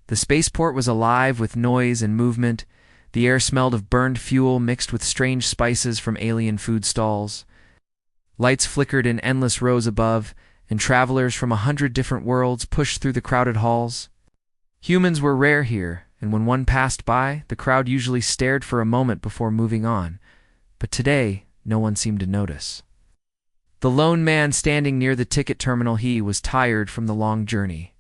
The spaceport was alive with noise and movement. The air smelled of burned fuel mixed with strange spices from alien food stalls. Lights flickered in endless rows above, and travelers from 100 different worlds pushed through the crowded halls. Humans were rare here, and when one passed by, the crowd usually stared for a moment before moving on. But today, no one seemed to notice. The lone man standing near the ticket terminal, he was tired from the long journey.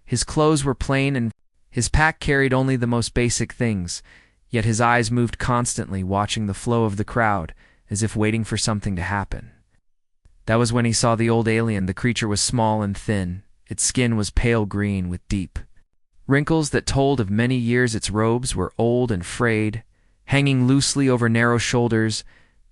His clothes were plain and his pack carried only the most basic things, yet his eyes moved constantly, watching the flow of the crowd, as if waiting for something to happen. That was when he saw the old alien. The creature was small and thin. Its skin was pale green with deep wrinkles that told of many years. Its robes were old and frayed. Hanging loosely over narrow shoulders,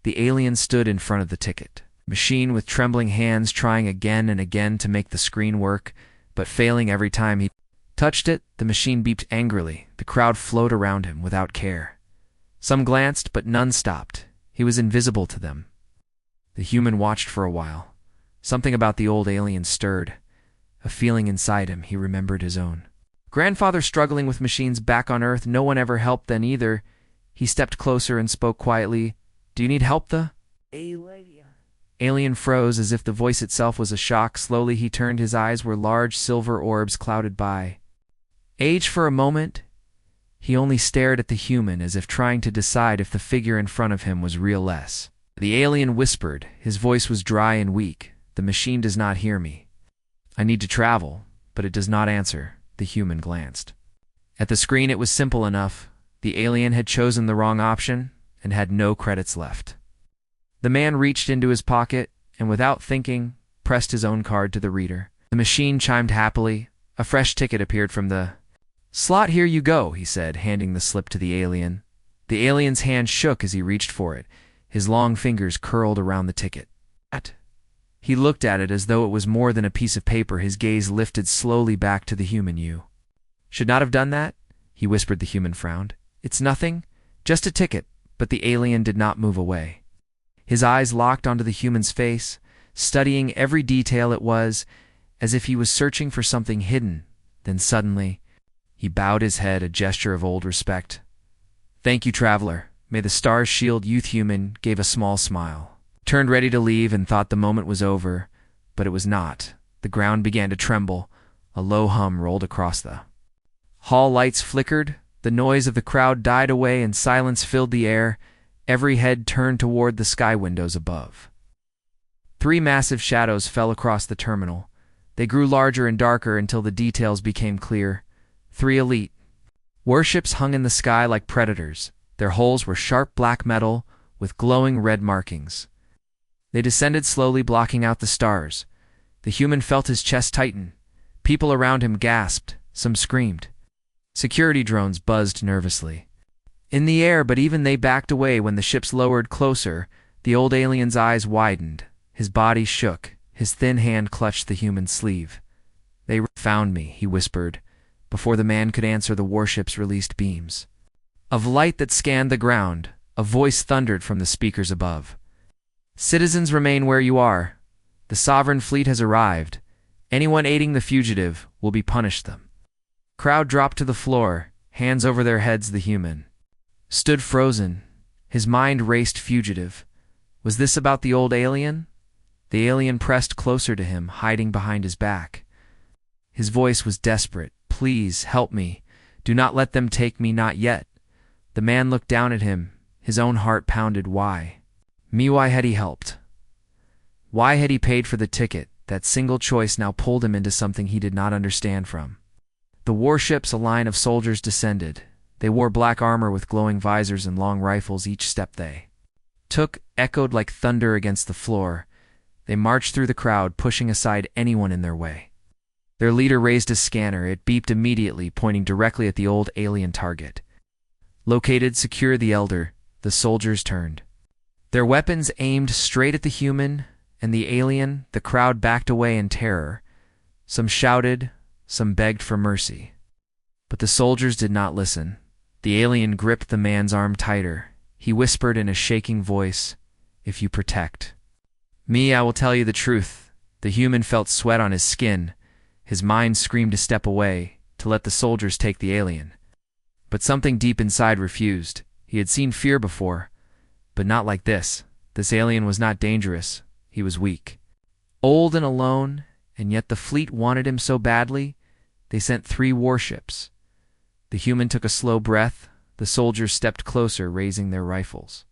the alien stood in front of the ticket machine with trembling hands, trying again and again to make the screen work, but failing every time he touched it. The machine beeped angrily. The crowd flowed around him without care. Some glanced, but none stopped. He was invisible to them. The human watched for a while. Something about the old alien stirred. A feeling inside him. He remembered his own grandfather struggling with machines back on Earth. No one ever helped then either. He stepped closer and spoke quietly. "Do you need help, the alien froze as if the voice itself was a shock. Slowly he turned. His eyes were large silver orbs clouded by age. For a moment, he only stared at the human, as if trying to decide if the figure in front of him was real. The alien whispered. His voice was dry and weak. "The machine does not hear me. I need to travel, but it does not answer." The human glanced at the screen. It was simple enough. The alien had chosen the wrong option and had no credits left. The man reached into his pocket and, without thinking, pressed his own card to the reader. The machine chimed happily. A fresh ticket appeared from the slot. "Here you go," he said, handing the slip to the alien. The alien's hand shook as he reached for it. His long fingers curled around the ticket. He looked at it as though it was more than a piece of paper. His gaze lifted slowly back to the human. "You should not have done that," he whispered. The human frowned. "It's nothing, just a ticket." But the alien did not move away. His eyes locked onto the human's face, studying every detail. It was as if he was searching for something hidden. Then suddenly, he bowed his head, a gesture of old respect. "Thank you, traveler. May the stars shield you." Human gave a small smile, turned ready to leave, and thought the moment was over, but it was not. The ground began to tremble. A low hum rolled across the hall. Lights flickered. The noise of the crowd died away, and silence filled the air. Every head turned toward the sky windows above. 3 massive shadows fell across the terminal. They grew larger and darker until the details became clear. 3 elite warships hung in the sky like predators. Their hulls were sharp black metal with glowing red markings. They descended slowly, blocking out the stars. The human felt his chest tighten. People around him gasped. Some screamed. Security drones buzzed nervously in the air, but even they backed away when the ships lowered closer. The old alien's eyes widened. His body shook. His thin hand clutched the human's sleeve. "They found me," he whispered. Before the man could answer, the warships released beams of light that scanned the ground. A voice thundered from the speakers above. "Citizens, remain where you are. The sovereign fleet has arrived. Anyone aiding the fugitive will be punished." Them. Crowd dropped to the floor, hands over their heads. The human stood frozen. His mind raced. Fugitive. Was this about the old alien? The alien pressed closer to him, hiding behind his back. His voice was desperate. "Please, help me. Do not let them take me, not yet." The man looked down at him. His own heart pounded. Why? Why had he helped? Why had he paid for the ticket? That single choice now pulled him into something he did not understand from. The warships, a line of soldiers, descended. They wore black armor with glowing visors and long rifles. Each step they took echoed like thunder against the floor. They marched through the crowd, pushing aside anyone in their way. Their leader raised a scanner. It beeped immediately, pointing directly at the old alien target. Located. Secure the elder. The soldiers turned their weapons, aimed straight at the human and the alien. The crowd backed away in terror. Some shouted, some begged for mercy. But the soldiers did not listen. The alien gripped the man's arm tighter. He whispered in a shaking voice, "If you protect me, I will tell you the truth." The human felt sweat on his skin. His mind screamed to step away. to let the soldiers take the alien. But something deep inside refused. He had seen fear before, but not like this. This alien was not dangerous. He was weak. Old and alone, and yet the fleet wanted him so badly, they sent 3 warships. The human took a slow breath. The soldiers stepped closer, raising their rifles.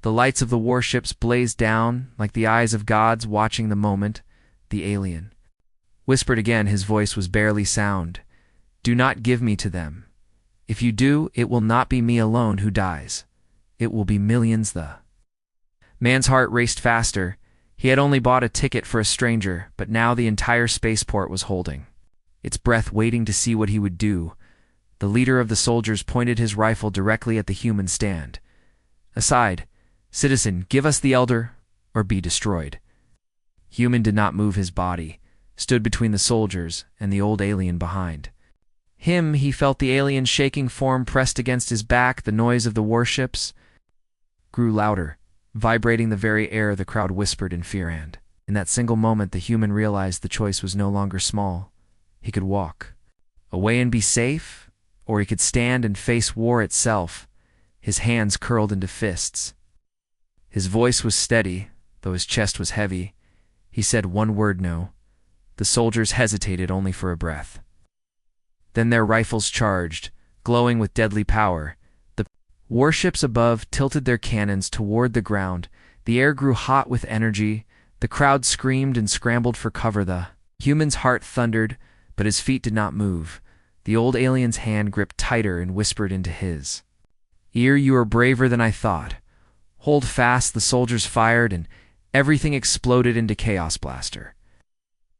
The lights of the warships blazed down like the eyes of gods watching the moment. The alien whispered again. His voice was barely sound. "Do not give me to them. If you do, it will not be me alone who dies. It will be millions." The man's heart raced faster. He had only bought a ticket for a stranger, but now the entire spaceport was holding its breath, waiting to see what he would do. The leader of the soldiers pointed his rifle directly at the human stand. "Aside, citizen, give us the elder, or be destroyed." Human did not move. His body stood between the soldiers and the old alien behind him. He felt the alien's shaking form pressed against his back. The noise of the warships grew louder, vibrating the very air. The crowd whispered in fear, and in that single moment the human realized the choice was no longer small. He could walk away and be safe, or he could stand and face war itself, his hands curled into fists. His voice was steady, though his chest was heavy. He said one word: "No." The soldiers hesitated only for a breath. Then their rifles charged, glowing with deadly power. The warships above tilted their cannons toward the ground. The air grew hot with energy. The crowd screamed and scrambled for cover. The human's heart thundered, but his feet did not move. The old alien's hand gripped tighter and whispered into his ear, "You are braver than I thought. Hold fast." The soldiers fired, and everything exploded into chaos blaster.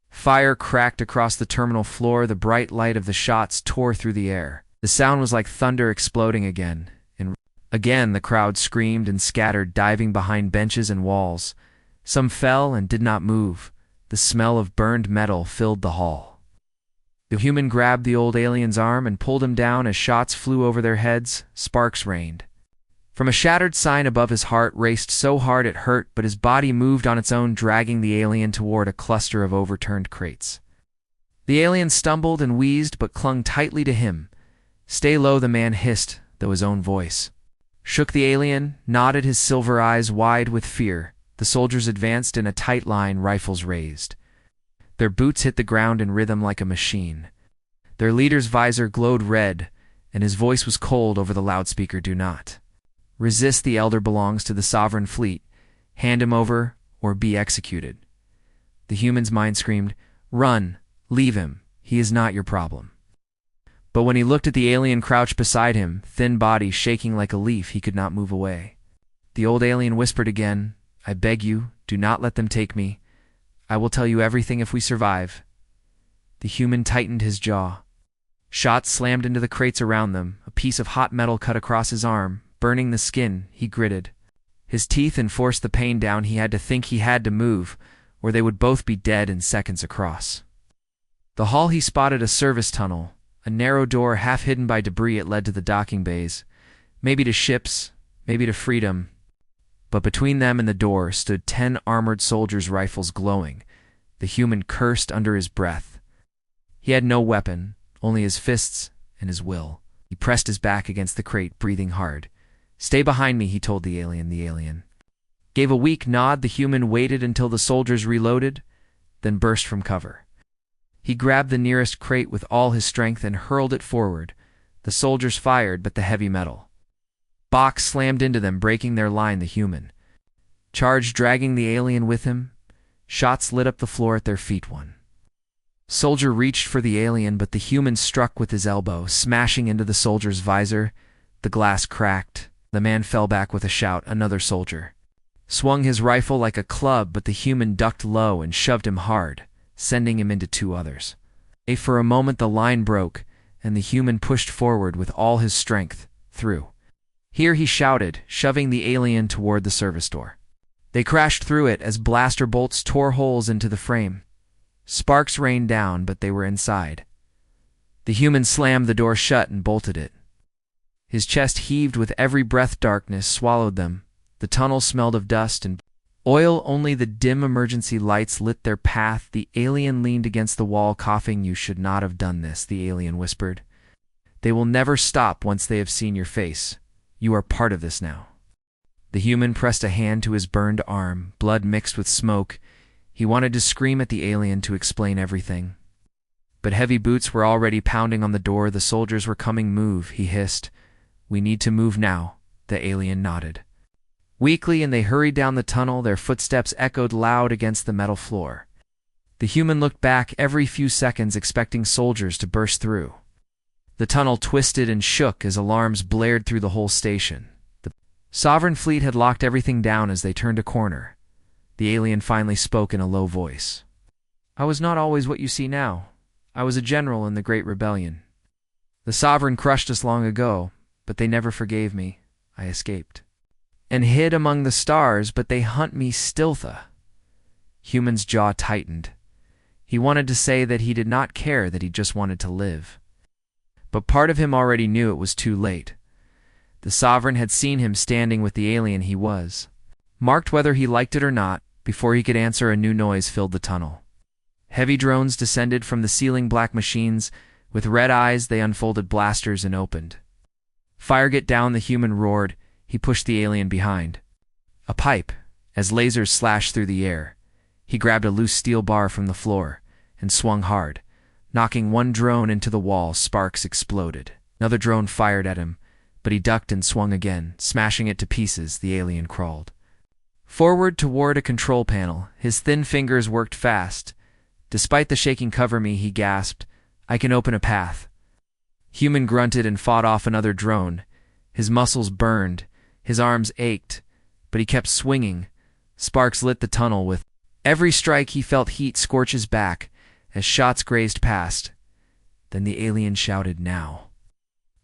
Fire cracked across the terminal floor. The bright light of the shots tore through the air. The sound was like thunder exploding again. And again the crowd screamed and scattered, diving behind benches and walls. Some fell and did not move. The smell of burned metal filled the hall. The human grabbed the old alien's arm and pulled him down as shots flew over their heads. Sparks rained from a shattered sign above. His heart raced so hard it hurt, but his body moved on its own, dragging the alien toward a cluster of overturned crates. The alien stumbled and wheezed, but clung tightly to him. "Stay low," the man hissed, though his own voice shook. The alien nodded, his silver eyes wide with fear. The soldiers advanced in a tight line, rifles raised. Their boots hit the ground in rhythm like a machine. Their leader's visor glowed red, and his voice was cold over the loudspeaker. "Do not resist. The elder belongs to the sovereign fleet. Hand him over, or be executed." The human's mind screamed, "Run! Leave him. He is not your problem." But when he looked at the alien crouched beside him, thin body shaking like a leaf, he could not move away. The old alien whispered again, "I beg you, do not let them take me. I will tell you everything if we survive." The human tightened his jaw. Shots slammed into the crates around them. A piece of hot metal cut across his arm, burning the skin. He gritted his teeth and forced the pain down. He had to think, he had to move, or they would both be dead in seconds. Across the hall he spotted a service tunnel, a narrow door half hidden by debris. It led to the docking bays, maybe to ships, maybe to freedom. But between them and the door stood 10 armored soldiers, rifles glowing. The human cursed under his breath. He had no weapon, only his fists and his will. He pressed his back against the crate, breathing hard. "Stay behind me," he told the alien. The alien gave a weak nod. The human waited until the soldiers reloaded, then burst from cover. He grabbed the nearest crate with all his strength and hurled it forward. The soldiers fired, but the heavy metal box slammed into them, breaking their line. The human charged, dragging the alien with him. Shots lit up the floor at their feet. One soldier reached for the alien, but the human struck with his elbow, smashing into the soldier's visor. The glass cracked. The man fell back with a shout. Another soldier swung his rifle like a club, but the human ducked low and shoved him hard, sending him into 2 others. For a moment the line broke, and the human pushed forward with all his strength. "Through here," he shouted, shoving the alien toward the service door. They crashed through it as blaster bolts tore holes into the frame. Sparks rained down, but they were inside. The human slammed the door shut and bolted it. His chest heaved with every breath. Darkness swallowed them. The tunnel smelled of dust and Only the dim emergency lights lit their path. The alien leaned against the wall, coughing. "You should not have done this," the alien whispered. "They will never stop once they have seen your face. You are part of this now." The human pressed a hand to his burned arm, blood mixed with smoke. He wanted to scream at the alien to explain everything. But heavy boots were already pounding on the door. "The soldiers were coming. Move," he hissed. "We need to move now." The alien nodded weakly, and they hurried down the tunnel. Their footsteps echoed loud against the metal floor. The human looked back every few seconds, expecting soldiers to burst through. The tunnel twisted and shook as alarms blared through the whole station. The Sovereign fleet had locked everything down as they turned a corner. The alien finally spoke in a low voice. "I was not always what you see now. I was a general in the Great Rebellion. The Sovereign crushed us long ago, but they never forgave me. I escaped and hid among the stars, but they hunt me stiltha." Human's jaw tightened. He wanted to say that he did not care, that he just wanted to live. But part of him already knew it was too late. The Sovereign had seen him standing with the alien he was, marked whether he liked it or not. Before he could answer, a new noise filled the tunnel. Heavy drones descended from the ceiling, black machines. With red eyes, they unfolded blasters and opened. "Fire, get down," the human roared. He pushed the alien behind a pipe as lasers slashed through the air. He grabbed a loose steel bar from the floor and swung hard, knocking one drone into the wall. Sparks exploded. Another drone fired at him, but he ducked and swung again, smashing it to pieces. The alien crawled forward toward a control panel. His thin fingers worked fast. "Despite the shaking, cover me," he gasped. "I can open a path." Human grunted and fought off another drone. His muscles burned. His arms ached, but he kept swinging. Sparks lit the tunnel. With every strike, he felt heat scorch his back as shots grazed past. Then the alien shouted, "Now!"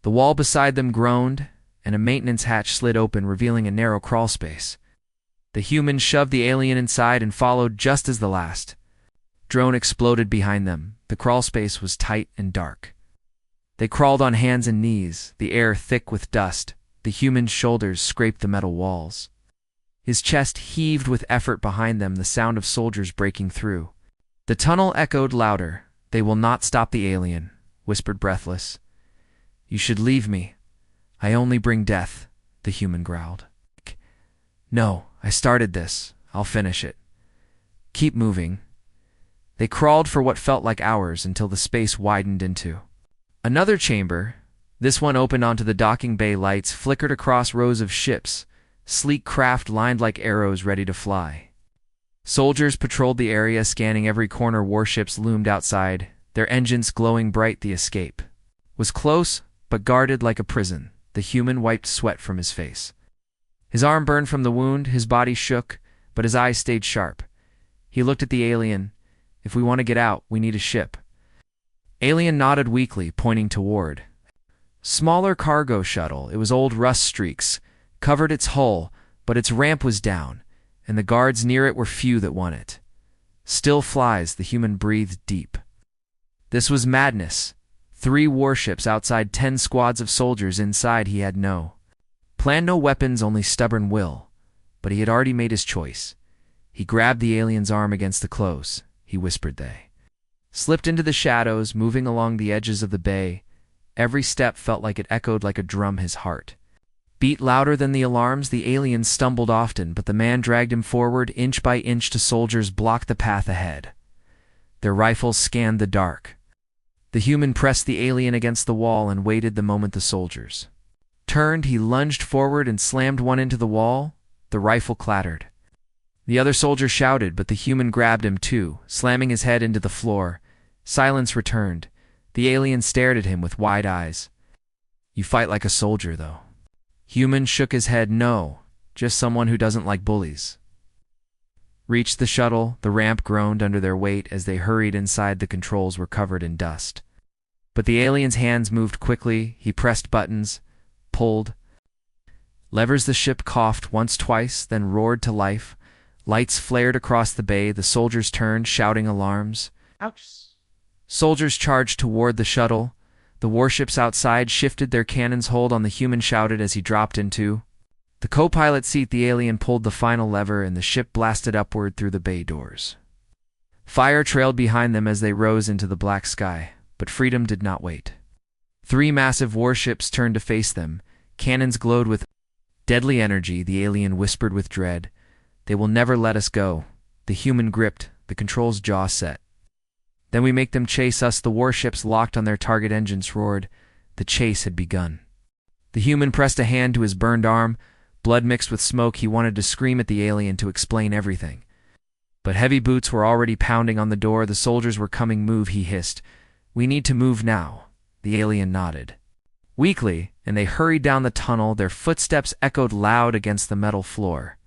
The wall beside them groaned, and a maintenance hatch slid open, revealing a narrow crawl space. The human shoved the alien inside and followed just as the last drone exploded behind them. The crawl space was tight and dark. They crawled on hands and knees, the air thick with dust. The human's shoulders scraped the metal walls. His chest heaved with effort behind them, the sound of soldiers breaking through. The tunnel echoed louder. "They will not stop the alien," whispered Breathless. "You should leave me. I only bring death," the human growled. "No, I started this. I'll finish it. Keep moving." They crawled for what felt like hours until the space widened into another chamber. This one opened onto the docking bay. Lights flickered across rows of ships, sleek craft lined like arrows ready to fly. Soldiers patrolled the area, scanning every corner. Warships loomed outside, their engines glowing bright. The escape was close, but guarded like a prison. The human wiped sweat from his face. His arm burned from the wound, his body shook, but his eyes stayed sharp. He looked at the alien. "If we want to get out, we need a ship." Alien nodded weakly, pointing toward smaller cargo shuttle. It was old, rust streaks covered its hull, but its ramp was down, and the guards near it were few that won it. "Still flies," the human breathed deep. This was madness. 3 warships outside, 10 squads of soldiers inside. He had no plan, no weapons, only stubborn will. But he had already made his choice. He grabbed the alien's arm against the close. He whispered. They slipped into the shadows, moving along the edges of the bay. Every step felt like it echoed like a drum. His heart beat louder than the alarms. The alien stumbled often, but the man dragged him forward, inch by inch. The soldiers blocked the path ahead. Their rifles scanned the dark. The human pressed the alien against the wall and waited. The moment the soldiers turned, he lunged forward and slammed one into the wall. The rifle clattered. The other soldier shouted, but the human grabbed him too, slamming his head into the floor. Silence returned. The alien stared at him with wide eyes. "You fight like a soldier, though." Human shook his head. "No, just someone who doesn't like bullies." Reached the shuttle. The ramp groaned under their weight as they hurried inside. The controls were covered in dust. But the alien's hands moved quickly. He pressed buttons, pulled levers. The ship coughed once, twice, then roared to life. Lights flared across the bay. The soldiers turned, shouting alarms. Ouch. Soldiers charged toward the shuttle. The warships outside shifted their cannons' hold on the human, shouted as he dropped into The co-pilot seat, the alien pulled the final lever and the ship blasted upward through the bay doors. Fire trailed behind them as they rose into the black sky, but freedom did not wait. 3 massive warships turned to face them. Cannons glowed with deadly energy. The alien whispered with dread, "They will never let us go." The human gripped, the controls jaw set. "Then we make them chase us." The warships locked on their target engines roared. The chase had begun. The human pressed a hand to his burned arm. Blood mixed with smoke, he wanted to scream at the alien to explain everything. But heavy boots were already pounding on the door. "The soldiers were coming. Move," he hissed. "We need to move now." The alien nodded weakly, and they hurried down the tunnel. Their footsteps echoed loud against the metal floor.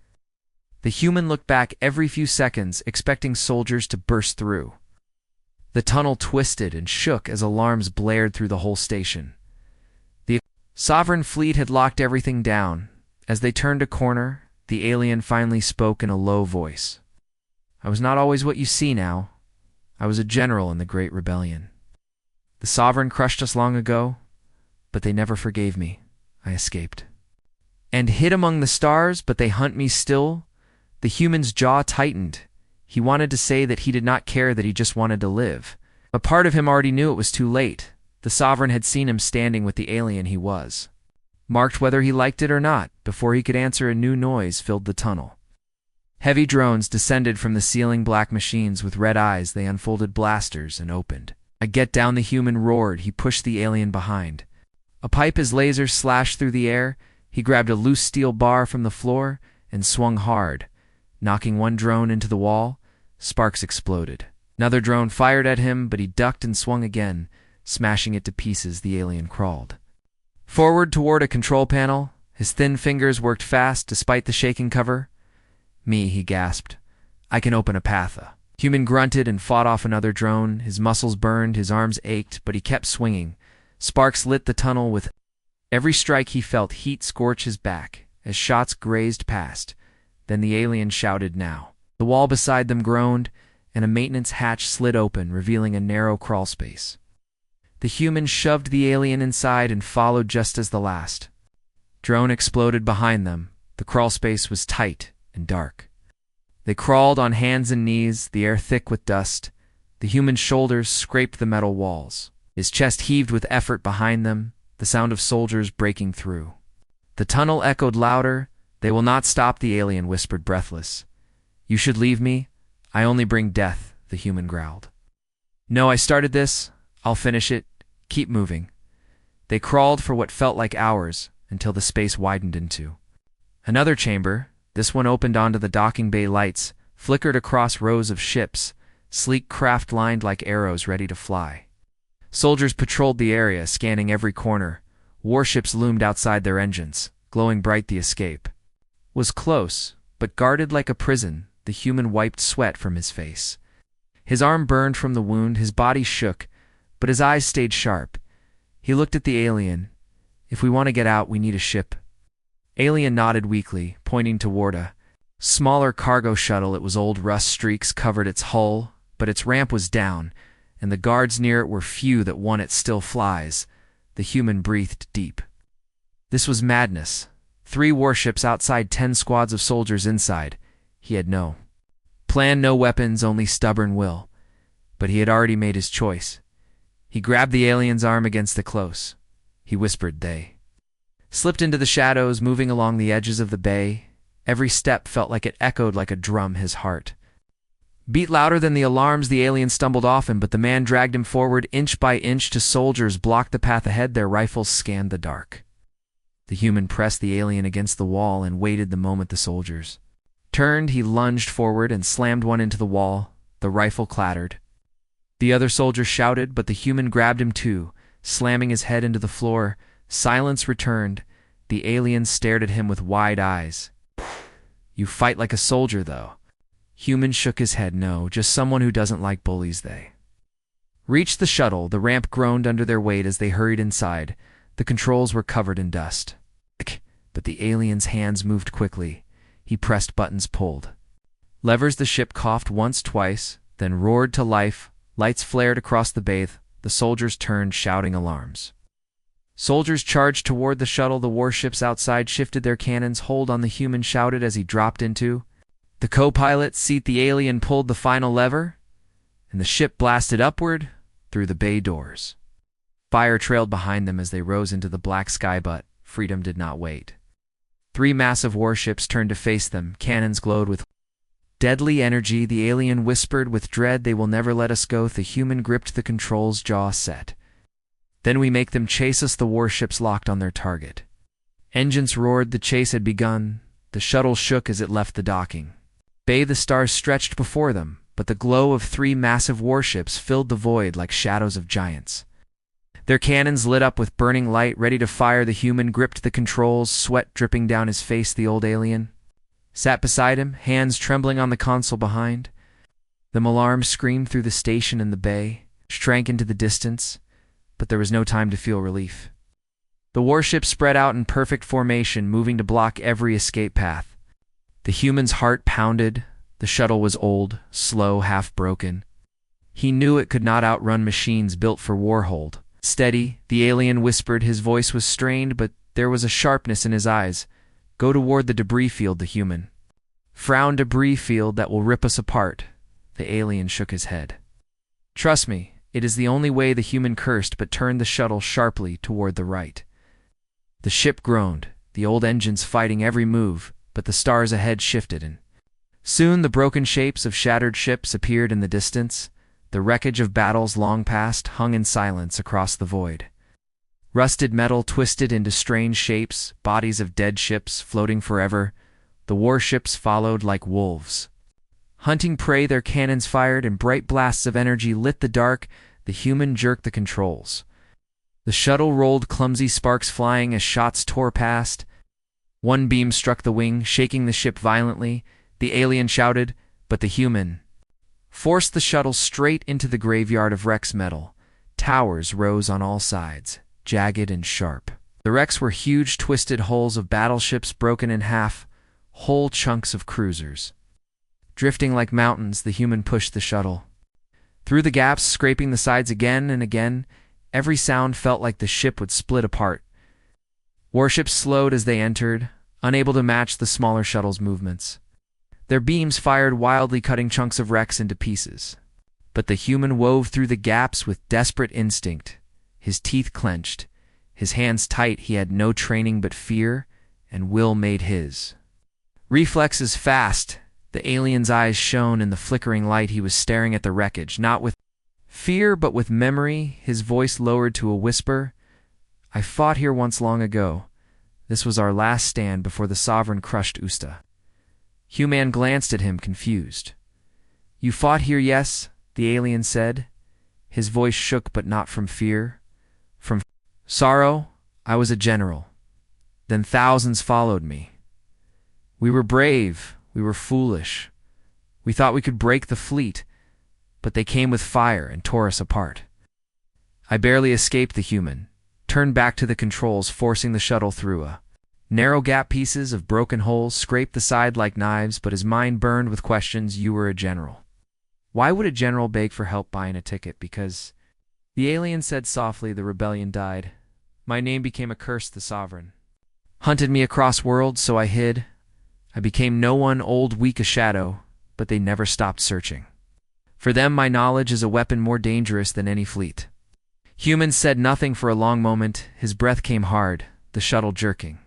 The human looked back every few seconds, expecting soldiers to burst through. The tunnel twisted and shook as alarms blared through the whole station. The sovereign fleet had locked everything down. As they turned a corner, the alien finally spoke in a low voice. "I was not always what you see now. I was a general in the Great Rebellion. The sovereign crushed us long ago, but they never forgave me. I escaped and hid among the stars, but they hunt me still." The human's jaw tightened. He wanted to say that he did not care, that he just wanted to live. A part of him already knew it was too late. The sovereign had seen him standing with the alien he was, marked whether he liked it or not. Before he could answer, a new noise filled the tunnel. Heavy drones descended from the ceiling, black machines with red eyes. They unfolded blasters and opened. "I get down," the human roared. He pushed the alien behind. A pipe, his laser slashed through the air. He grabbed a loose steel bar from the floor and swung hard, knocking one drone into the wall. Sparks exploded. Another drone fired at him, but he ducked and swung again, smashing it to pieces. The alien crawled forward toward a control panel. His thin fingers worked fast despite the shaking cover. "Me," he gasped. "I can open a path." The human grunted and fought off another drone. His muscles burned, his arms ached, but he kept swinging. Sparks lit the tunnel. With every strike he felt heat scorch his back as shots grazed past. Then the alien shouted, "Now!" The wall beside them groaned, and a maintenance hatch slid open, revealing a narrow crawl space. The human shoved the alien inside and followed just as the last drone exploded behind them. The crawl space was tight and dark. They crawled on hands and knees, the air thick with dust. The human's shoulders scraped the metal walls. His chest heaved with effort behind them, the sound of soldiers breaking through. The tunnel echoed louder. "They will not stop," the alien whispered, breathless. "You should leave me. I only bring death," the human growled. "No, I started this. I'll finish it. Keep moving." They crawled for what felt like hours, until the space widened into another chamber. This one opened onto the docking bay. Lights flickered across rows of ships, sleek craft lined like arrows ready to fly. Soldiers patrolled the area, scanning every corner. Warships loomed outside their engines, glowing bright. The escape was close, but guarded like a prison. The human wiped sweat from his face. His arm burned from the wound, his body shook, but his eyes stayed sharp. He looked at the alien. "If we want to get out, we need a ship." Alien nodded weakly, pointing toward a smaller cargo shuttle. It was old, rust streaks covered its hull, but its ramp was down, and the guards near it were few that won. "It still flies." The human breathed deep. This was madness. 3 warships outside, 10 squads of soldiers inside. He had no plan, no weapons, only stubborn will. But he had already made his choice. He grabbed the alien's arm against the close. He whispered. They slipped into the shadows, moving along the edges of the bay. Every step felt like it echoed like a drum. His heart beat louder than the alarms. The alien stumbled off him, but the man dragged him forward inch by inch. Two soldiers blocked the path ahead. Their rifles scanned the dark. The human pressed the alien against the wall and waited. The moment the soldiers turned, he lunged forward and slammed one into the wall. The rifle clattered. The other soldier shouted, but the human grabbed him too, slamming his head into the floor. Silence returned. The alien stared at him with wide eyes. "You fight like a soldier, though." Human shook his head. "No, just someone who doesn't like bullies." They reached the shuttle. The ramp groaned under their weight as they hurried inside. The controls were covered in dust. But the alien's hands moved quickly. He pressed buttons, pulled levers. The ship coughed once, twice, then roared to life. Lights flared across the bay. The soldiers turned, shouting alarms. Soldiers charged toward the shuttle. The warships outside shifted their cannons. "Hold on," the human shouted as he dropped into the co-pilot seat. The alien pulled the final lever, and the ship blasted upward through the bay doors. Fire trailed behind them as they rose into the black sky, but freedom did not wait. 3 massive warships turned to face them. Cannons glowed with deadly energy. The alien whispered with dread, "They will never let us go." The human gripped the controls, jaw set. "Then we make them chase us." The warships locked on their target. Engines roared. The chase had begun. The shuttle shook as it left the docking bay. The stars stretched before them, but the glow of 3 massive warships filled the void like shadows of giants. Their cannons lit up with burning light, ready to fire. The human gripped the controls, sweat dripping down his face. The old alien sat beside him, hands trembling on the console behind. The alarm screamed through the station, and the bay shrank into the distance, but there was no time to feel relief. The warship spread out in perfect formation, moving to block every escape path. The human's heart pounded. The shuttle was old, slow, half-broken. He knew it could not outrun machines built for warhold. "Steady," the alien whispered. His voice was strained, but there was a sharpness in his eyes. "Go toward the debris field." The human frowned. "Debris field that will rip us apart." The alien shook his head. "Trust me, it is the only way." The human cursed, but turned the shuttle sharply toward the right. The ship groaned, the old engines fighting every move, but the stars ahead shifted, and soon the broken shapes of shattered ships appeared in the distance. The wreckage of battles long past hung in silence across the void. Rusted metal twisted into strange shapes, bodies of dead ships floating forever. The warships followed like wolves, hunting prey. Their cannons fired, and bright blasts of energy lit the dark. The human jerked the controls. The shuttle rolled, clumsy sparks flying as shots tore past. One beam struck the wing, shaking the ship violently. The alien shouted, but the human forced the shuttle straight into the graveyard of wrecks. Metal towers rose on all sides, jagged and sharp. The wrecks were huge, twisted hulls of battleships broken in half, whole chunks of cruisers. Drifting like mountains, the human pushed the shuttle through the gaps, scraping the sides again and again. Every sound felt like the ship would split apart. Warships slowed as they entered, unable to match the smaller shuttle's movements. Their beams fired wildly, cutting chunks of wrecks into pieces. But the human wove through the gaps with desperate instinct, his teeth clenched, his hands tight. He had no training, but fear and will made his reflexes fast. The alien's eyes shone in the flickering light. He was staring at the wreckage, not with fear, but with memory. His voice lowered to a whisper. "I fought here once long ago. This was our last stand before the Sovereign crushed Usta." Human glanced at him, confused. "You fought here, yes," the alien said. His voice shook, but not from fear. From sorrow. "I was a general. Then thousands followed me. We were brave. We were foolish. We thought we could break the fleet, but they came with fire and tore us apart. I barely escaped." The human turned back to the controls, forcing the shuttle through a narrow gap. Pieces of broken holes scraped the side like knives, but his mind burned with questions. "You were a general. Why would a general beg for help buying a ticket?" "Because," the alien said softly, "the rebellion died. My name became a curse. The Sovereign hunted me across worlds, so I hid. I became no one, old, weak, a shadow, but they never stopped searching. For them, my knowledge is a weapon more dangerous than any fleet." Human said nothing for a long moment. His breath came hard, the shuttle jerking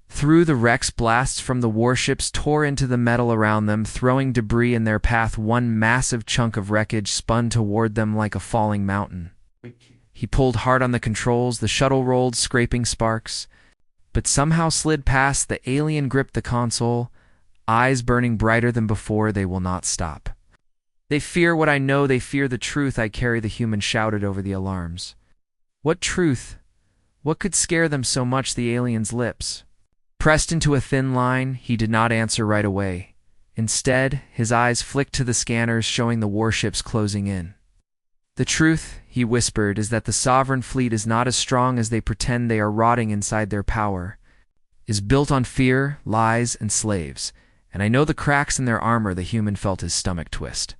through the wrecks. Blasts from the warships tore into the metal around them, throwing debris in their path. One massive chunk of wreckage spun toward them like a falling mountain. He pulled hard on the controls. The shuttle rolled, scraping sparks, but somehow slid past. The alien gripped the console, eyes burning brighter than before. "They will not stop. They fear what I know. They fear the truth I carry." The human shouted over the alarms. "What truth? What could scare them so much?" The alien's lips pressed into a thin line. He did not answer right away. Instead, his eyes flicked to the scanners, showing the warships closing in. "The truth," he whispered, "is that the Sovereign fleet is not as strong as they pretend. They are rotting inside. Their power is built on fear, lies, and slaves. And I know the cracks in their armor." The human felt his stomach twist.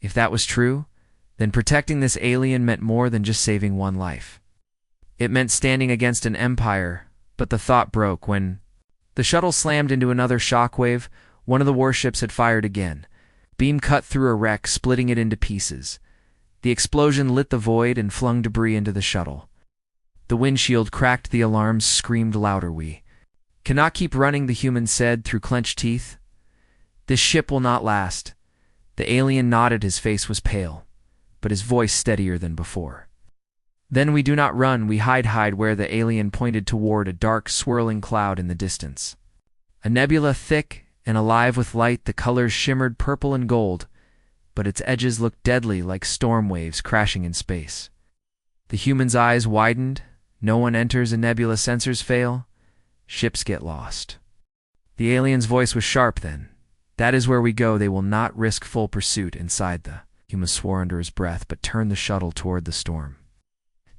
If that was true, then protecting this alien meant more than just saving one life. It meant standing against an empire, but the thought broke when the shuttle slammed into another shockwave. One of the warships had fired again. Beam cut through a wreck, splitting it into pieces. The explosion lit the void and flung debris into the shuttle. The windshield cracked, the alarms screamed louder. "We cannot keep running," the human said through clenched teeth. "This ship will not last." The alien nodded, his face was pale, but his voice steadier than before. "Then we do not run, we hide where," the alien pointed toward a dark, swirling cloud in the distance. A nebula thick and alive with light, the colors shimmered purple and gold, but its edges looked deadly, like storm waves crashing in space. The human's eyes widened. No one enters a nebula, sensors fail, ships get lost. The alien's voice was sharp then. "That is where we go. They will not risk full pursuit inside the..." Human swore under his breath, but turned the shuttle toward the storm.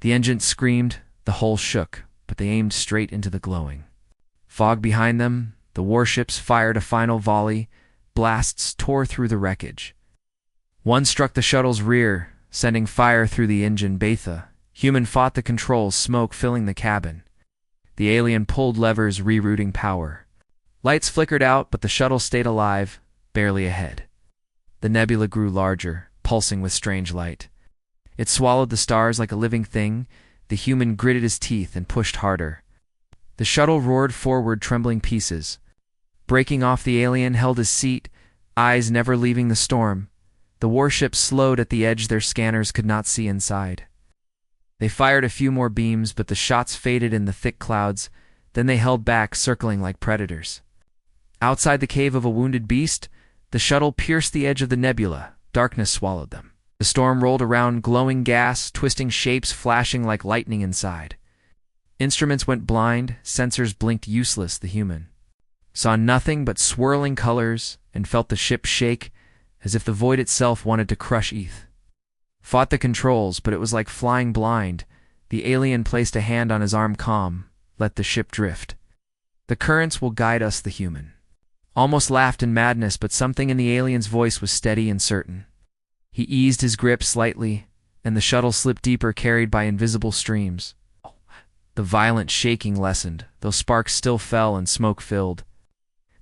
The engine screamed, the hull shook, but they aimed straight into the glowing fog behind them. The warships fired a final volley. Blasts tore through the wreckage. One struck the shuttle's rear, sending fire through the engine. Betha, human, fought the controls, smoke filling the cabin. The alien pulled levers, rerouting power. Lights flickered out, but the shuttle stayed alive, barely ahead. The nebula grew larger, pulsing with strange light. It swallowed the stars like a living thing. The human gritted his teeth and pushed harder. The shuttle roared forward, trembling pieces. Breaking off, the alien held his seat, eyes never leaving the storm. The warships slowed at the edge, their scanners could not see inside. They fired a few more beams, but the shots faded in the thick clouds. Then they held back, circling like predators. Outside the cave of a wounded beast, the shuttle pierced the edge of the nebula. Darkness swallowed them. The storm rolled around, glowing gas, twisting shapes, flashing like lightning inside. Instruments went blind, sensors blinked useless. The human saw nothing but swirling colors and felt the ship shake, as if the void itself wanted to crush ETH. Fought the controls, but it was like flying blind. The alien placed a hand on his arm. "Calm, let the ship drift. The currents will guide us," the human almost laughed in madness, but something in the alien's voice was steady and certain. He eased his grip slightly, and the shuttle slipped deeper, carried by invisible streams. The violent shaking lessened, though sparks still fell and smoke filled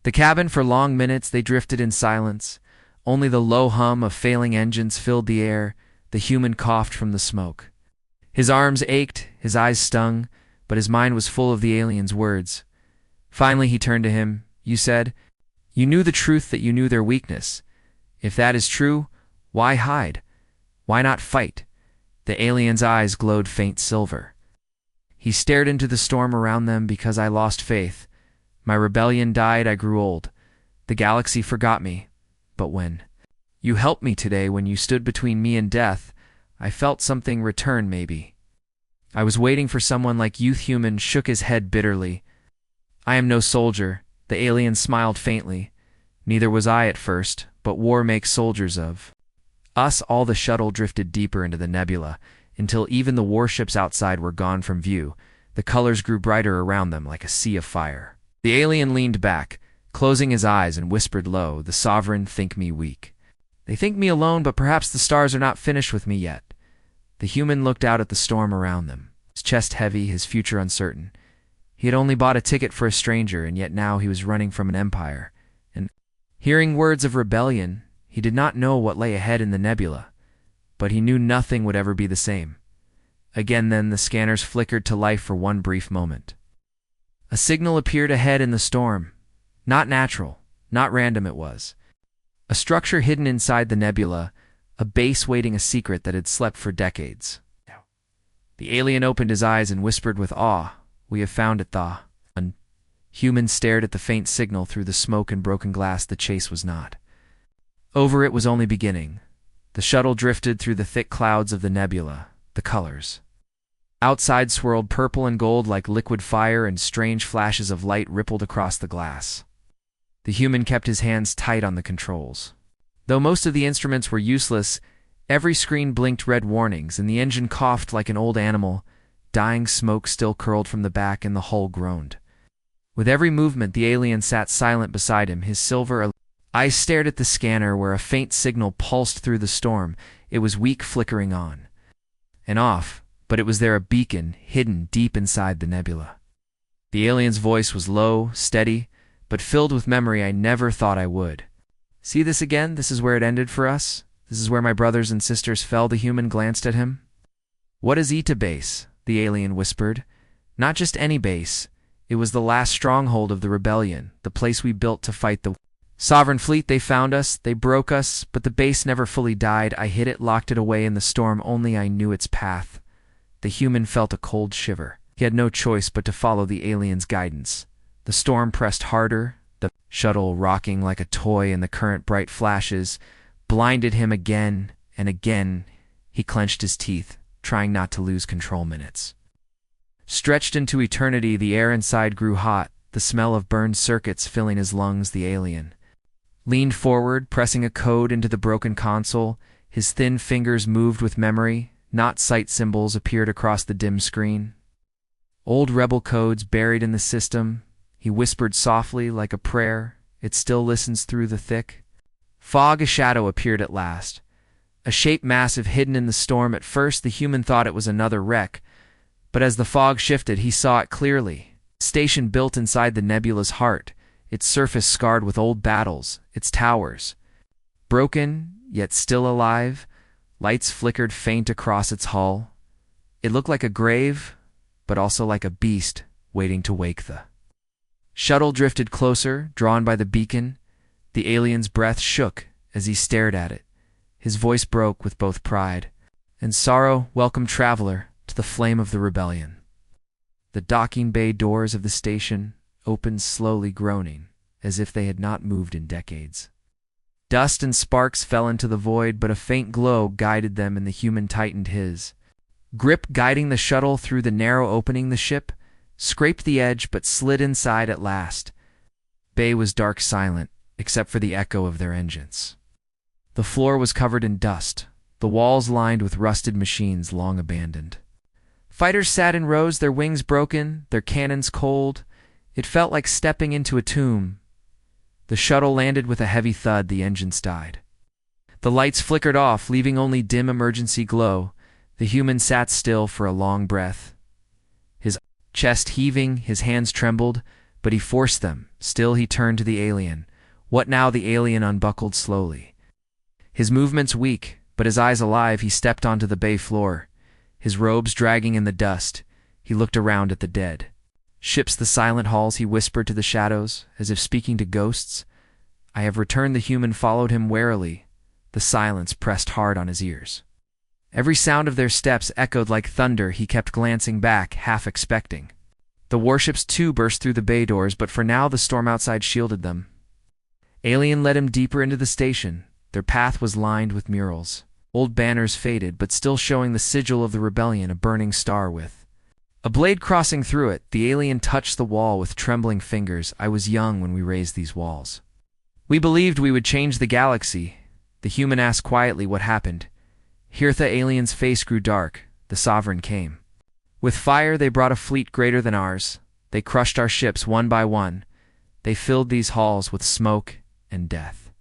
the cabin. For long minutes they drifted in silence. Only the low hum of failing engines filled the air. The human coughed from the smoke. His arms ached, his eyes stung, but his mind was full of the alien's words. Finally he turned to him. "You said you knew the truth, that you knew their weakness. If that is true, why hide? Why not fight?" The alien's eyes glowed faint silver. He stared into the storm around them. "Because I lost faith. My rebellion died, I grew old. The galaxy forgot me. But when you helped me today, when you stood between me and death, I felt something return. Maybe I was waiting for someone like you." Human shook his head bitterly. "I am no soldier." The alien smiled faintly. "Neither was I at first, but war makes soldiers of us all." The shuttle drifted deeper into the nebula, until even the warships outside were gone from view. The colors grew brighter around them, like a sea of fire. The alien leaned back, closing his eyes, and whispered low, "The sovereign think me weak. They think me alone, but perhaps the stars are not finished with me yet." The human looked out at the storm around them, his chest heavy, his future uncertain. He had only bought a ticket for a stranger, and yet now he was running from an empire. And hearing words of rebellion, he did not know what lay ahead in the nebula, but he knew nothing would ever be the same. Again then the scanners flickered to life for one brief moment. A signal appeared ahead in the storm. Not natural, not random it was. A structure hidden inside the nebula, a base waiting a secret that had slept for decades. The alien opened his eyes and whispered with awe, "We have found it, Tha." Human stared at the faint signal through the smoke and broken glass. The chase was not over, it was only beginning. The shuttle drifted through the thick clouds of the nebula, the colors outside swirled purple and gold like liquid fire, and strange flashes of light rippled across the glass. The human kept his hands tight on the controls. Though most of the instruments were useless, every screen blinked red warnings, and the engine coughed like an old animal. Dying smoke still curled from the back, and the hull groaned. With every movement, the alien sat silent beside him, his silver eyes stared at the scanner where a faint signal pulsed through the storm. It was weak, flickering on and off, but it was there a beacon hidden deep inside the nebula. The alien's voice was low, steady, but filled with memory I never thought I would. "See this again? This is where it ended for us. This is where my brothers and sisters fell." The human glanced at him. "What is Eta Base?" the alien whispered. "Not just any base. It was the last stronghold of the rebellion, the place we built to fight the Sovereign Fleet. They found us, they broke us, but the base never fully died. I hid it, locked it away in the storm. Only I knew its path." The human felt a cold shiver. He had no choice but to follow the alien's guidance. The storm pressed harder, the shuttle rocking like a toy in the current. Bright flashes blinded him again and again. He clenched his teeth, trying not to lose control. Minutes stretched into eternity. The air inside grew hot, the smell of burned circuits filling his lungs. The alien leaned forward, pressing a code into the broken console. His thin fingers moved with memory. Not sight symbols appeared across the dim screen. Old rebel codes buried in the system. He whispered softly, like a prayer. It still listens through the thick fog. A shadow appeared at last, a shape massive, hidden in the storm. At first the human thought it was another wreck, but as the fog shifted, he saw it clearly. Station built inside the nebula's heart, its surface scarred with old battles, its towers broken, yet still alive. Lights flickered faint across its hull. It looked like a grave, but also like a beast waiting to wake. The shuttle drifted closer, drawn by the beacon. The alien's breath shook as he stared at it. His voice broke with both pride and sorrow. "Welcome, traveler, to the flame of the rebellion." The docking bay doors of the station opened slowly, groaning, as if they had not moved in decades. Dust and sparks fell into the void, but a faint glow guided them, and the human tightened his grip, guiding the shuttle through the narrow opening. The ship scraped the edge, but slid inside at last. Bay was dark, silent, except for the echo of their engines. The floor was covered in dust, the walls lined with rusted machines long abandoned. Fighters sat in rows, their wings broken, their cannons cold. It felt like stepping into a tomb. The shuttle landed with a heavy thud. The engines died. The lights flickered off, leaving only dim emergency glow. The human sat still for a long breath, his chest heaving, his hands trembled, but he forced them. Still he turned to the alien. What now? The alien unbuckled slowly, his movements weak, but his eyes alive. He stepped onto the bay floor, his robes dragging in the dust. He looked around at the dead ships, the silent halls. He whispered to the shadows, as if speaking to ghosts. "I have returned." The human followed him warily. The silence pressed hard on his ears. Every sound of their steps echoed like thunder. He kept glancing back, half expecting. The warships too burst through the bay doors, but for now the storm outside shielded them. Alien led him deeper into the station. Their path was lined with murals. Old banners faded, but still showing the sigil of the rebellion, a burning star with a blade crossing through it. The alien touched the wall with trembling fingers. "I was young when we raised these walls. We believed we would change the galaxy." The human asked quietly, "What happened?" Here the alien's face grew dark. "The Sovereign came. With fire they brought a fleet greater than ours. They crushed our ships one by one. They filled these halls with smoke and death.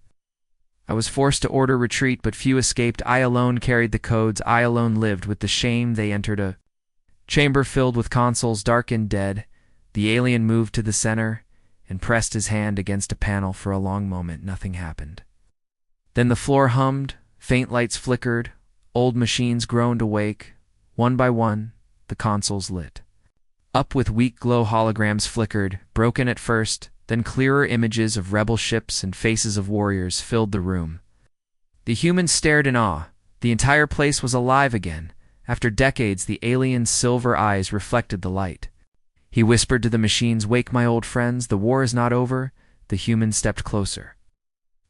I was forced to order retreat, but few escaped. I alone carried the codes. I alone lived with the shame. They entered a chamber filled with consoles, dark and dead." The alien moved to the center and pressed his hand against a panel. For a long moment nothing happened. Then the floor hummed, faint lights flickered, old machines groaned awake. One by one, the consoles lit up with weak glow. Holograms flickered, broken at first, then clearer images of rebel ships and faces of warriors filled the room. The humans stared in awe. The entire place was alive again. After decades, the alien's silver eyes reflected the light. He whispered to the machines, "Wake, my old friends, the war is not over." The humans stepped closer.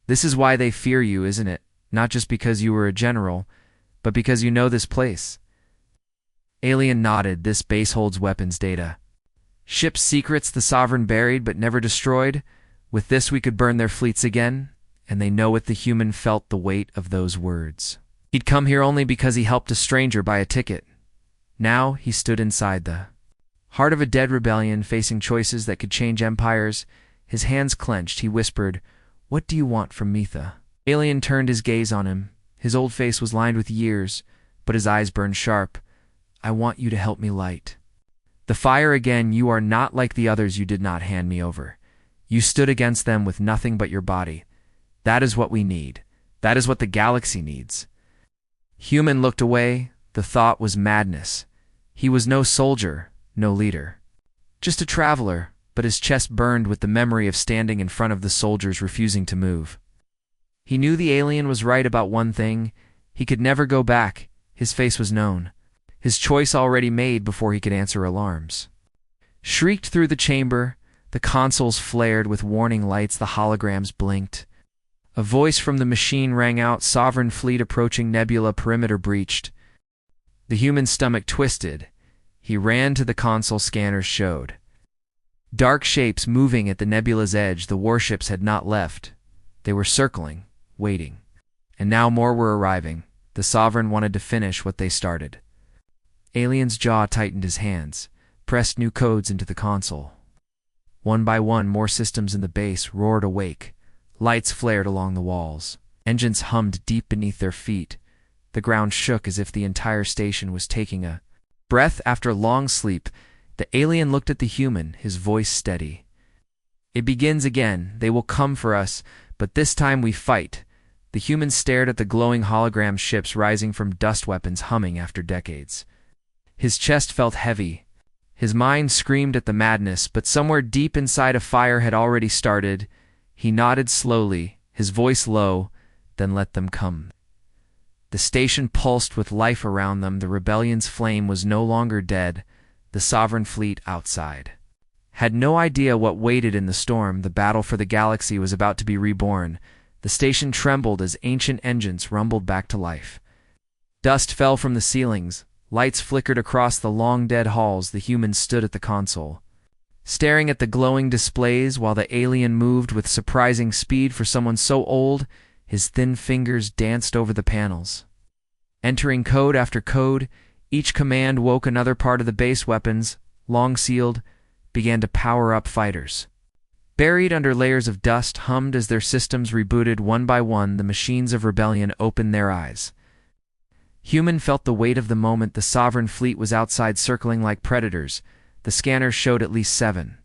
"This is why they fear you, isn't it? Not just because you were a general, but because you know this place." Alien nodded. "This base holds weapons data. Ship's secrets the Sovereign buried but never destroyed. With this we could burn their fleets again, and they know it." The human felt the weight of those words. He'd come here only because he helped a stranger buy a ticket. Now he stood inside the heart of a dead rebellion, facing choices that could change empires. His hands clenched. He whispered, "What do you want from Metha?" Alien turned his gaze on him. His old face was lined with years, but his eyes burned sharp. I want you to help me light the fire again. You are not like the others. You did not hand me over. You stood against them with nothing but your body. That is what we need. That is what the galaxy needs." Human looked away. The thought was madness. He was no soldier, no leader. Just a traveler, but his chest burned with the memory of standing in front of the soldiers refusing to move. He knew the alien was right about one thing. He could never go back. His face was known. His choice already made before he could answer alarms. Shrieked through the chamber. The consoles flared with warning lights. The holograms blinked. A voice from the machine rang out. "Sovereign fleet approaching nebula, perimeter breached." The human's stomach twisted. He ran to the console. Scanners showed dark shapes moving at the nebula's edge. The warships had not left. They were circling, waiting. And now more were arriving. The Sovereign wanted to finish what they started. Alien's jaw tightened. His hands pressed new codes into the console. One by one, more systems in the base roared awake. Lights flared along the walls. Engines hummed deep beneath their feet. The ground shook as if the entire station was taking a breath after long sleep. The alien looked at the human, his voice steady. "It begins again. They will come for us, but this time we fight." The human stared at the glowing hologram ships rising from dust weapons humming after decades. His chest felt heavy. His mind screamed at the madness, but somewhere deep inside a fire had already started. He nodded slowly, his voice low, "Then let them come." The station pulsed with life around them. The rebellion's flame was no longer dead. The Sovereign fleet outside had no idea what waited in the storm. The battle for the galaxy was about to be reborn. The station trembled as ancient engines rumbled back to life. Dust fell from the ceilings. Lights flickered across the long-dead halls. The human stood at the console, staring at the glowing displays while the alien moved with surprising speed for someone so old. His thin fingers danced over the panels, entering code after code. Each command woke another part of the base. Weapons, long sealed, began to power up. Fighters, buried under layers of dust, hummed as their systems rebooted. One by one, the machines of rebellion opened their eyes. Human felt the weight of the moment. The Sovereign fleet was outside, circling like predators. The scanners showed at least 7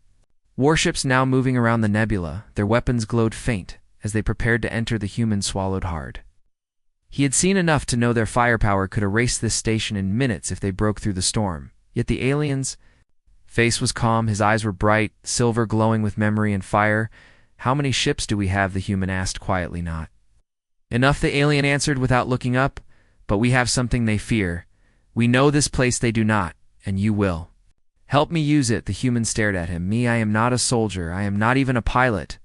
warships now moving around the nebula. Their weapons glowed faint. As they prepared to enter, the human swallowed hard. He had seen enough to know their firepower could erase this station in minutes if they broke through the storm. Yet the alien's face was calm. His eyes were bright, silver, glowing with memory and fire. "How many ships do we have?" the human asked quietly. "Not enough," the alien answered without looking up. "But we have something they fear. We know this place they do not, and you will help me use it." The human stared at him. "Me, I am not a soldier. I am not even a pilot."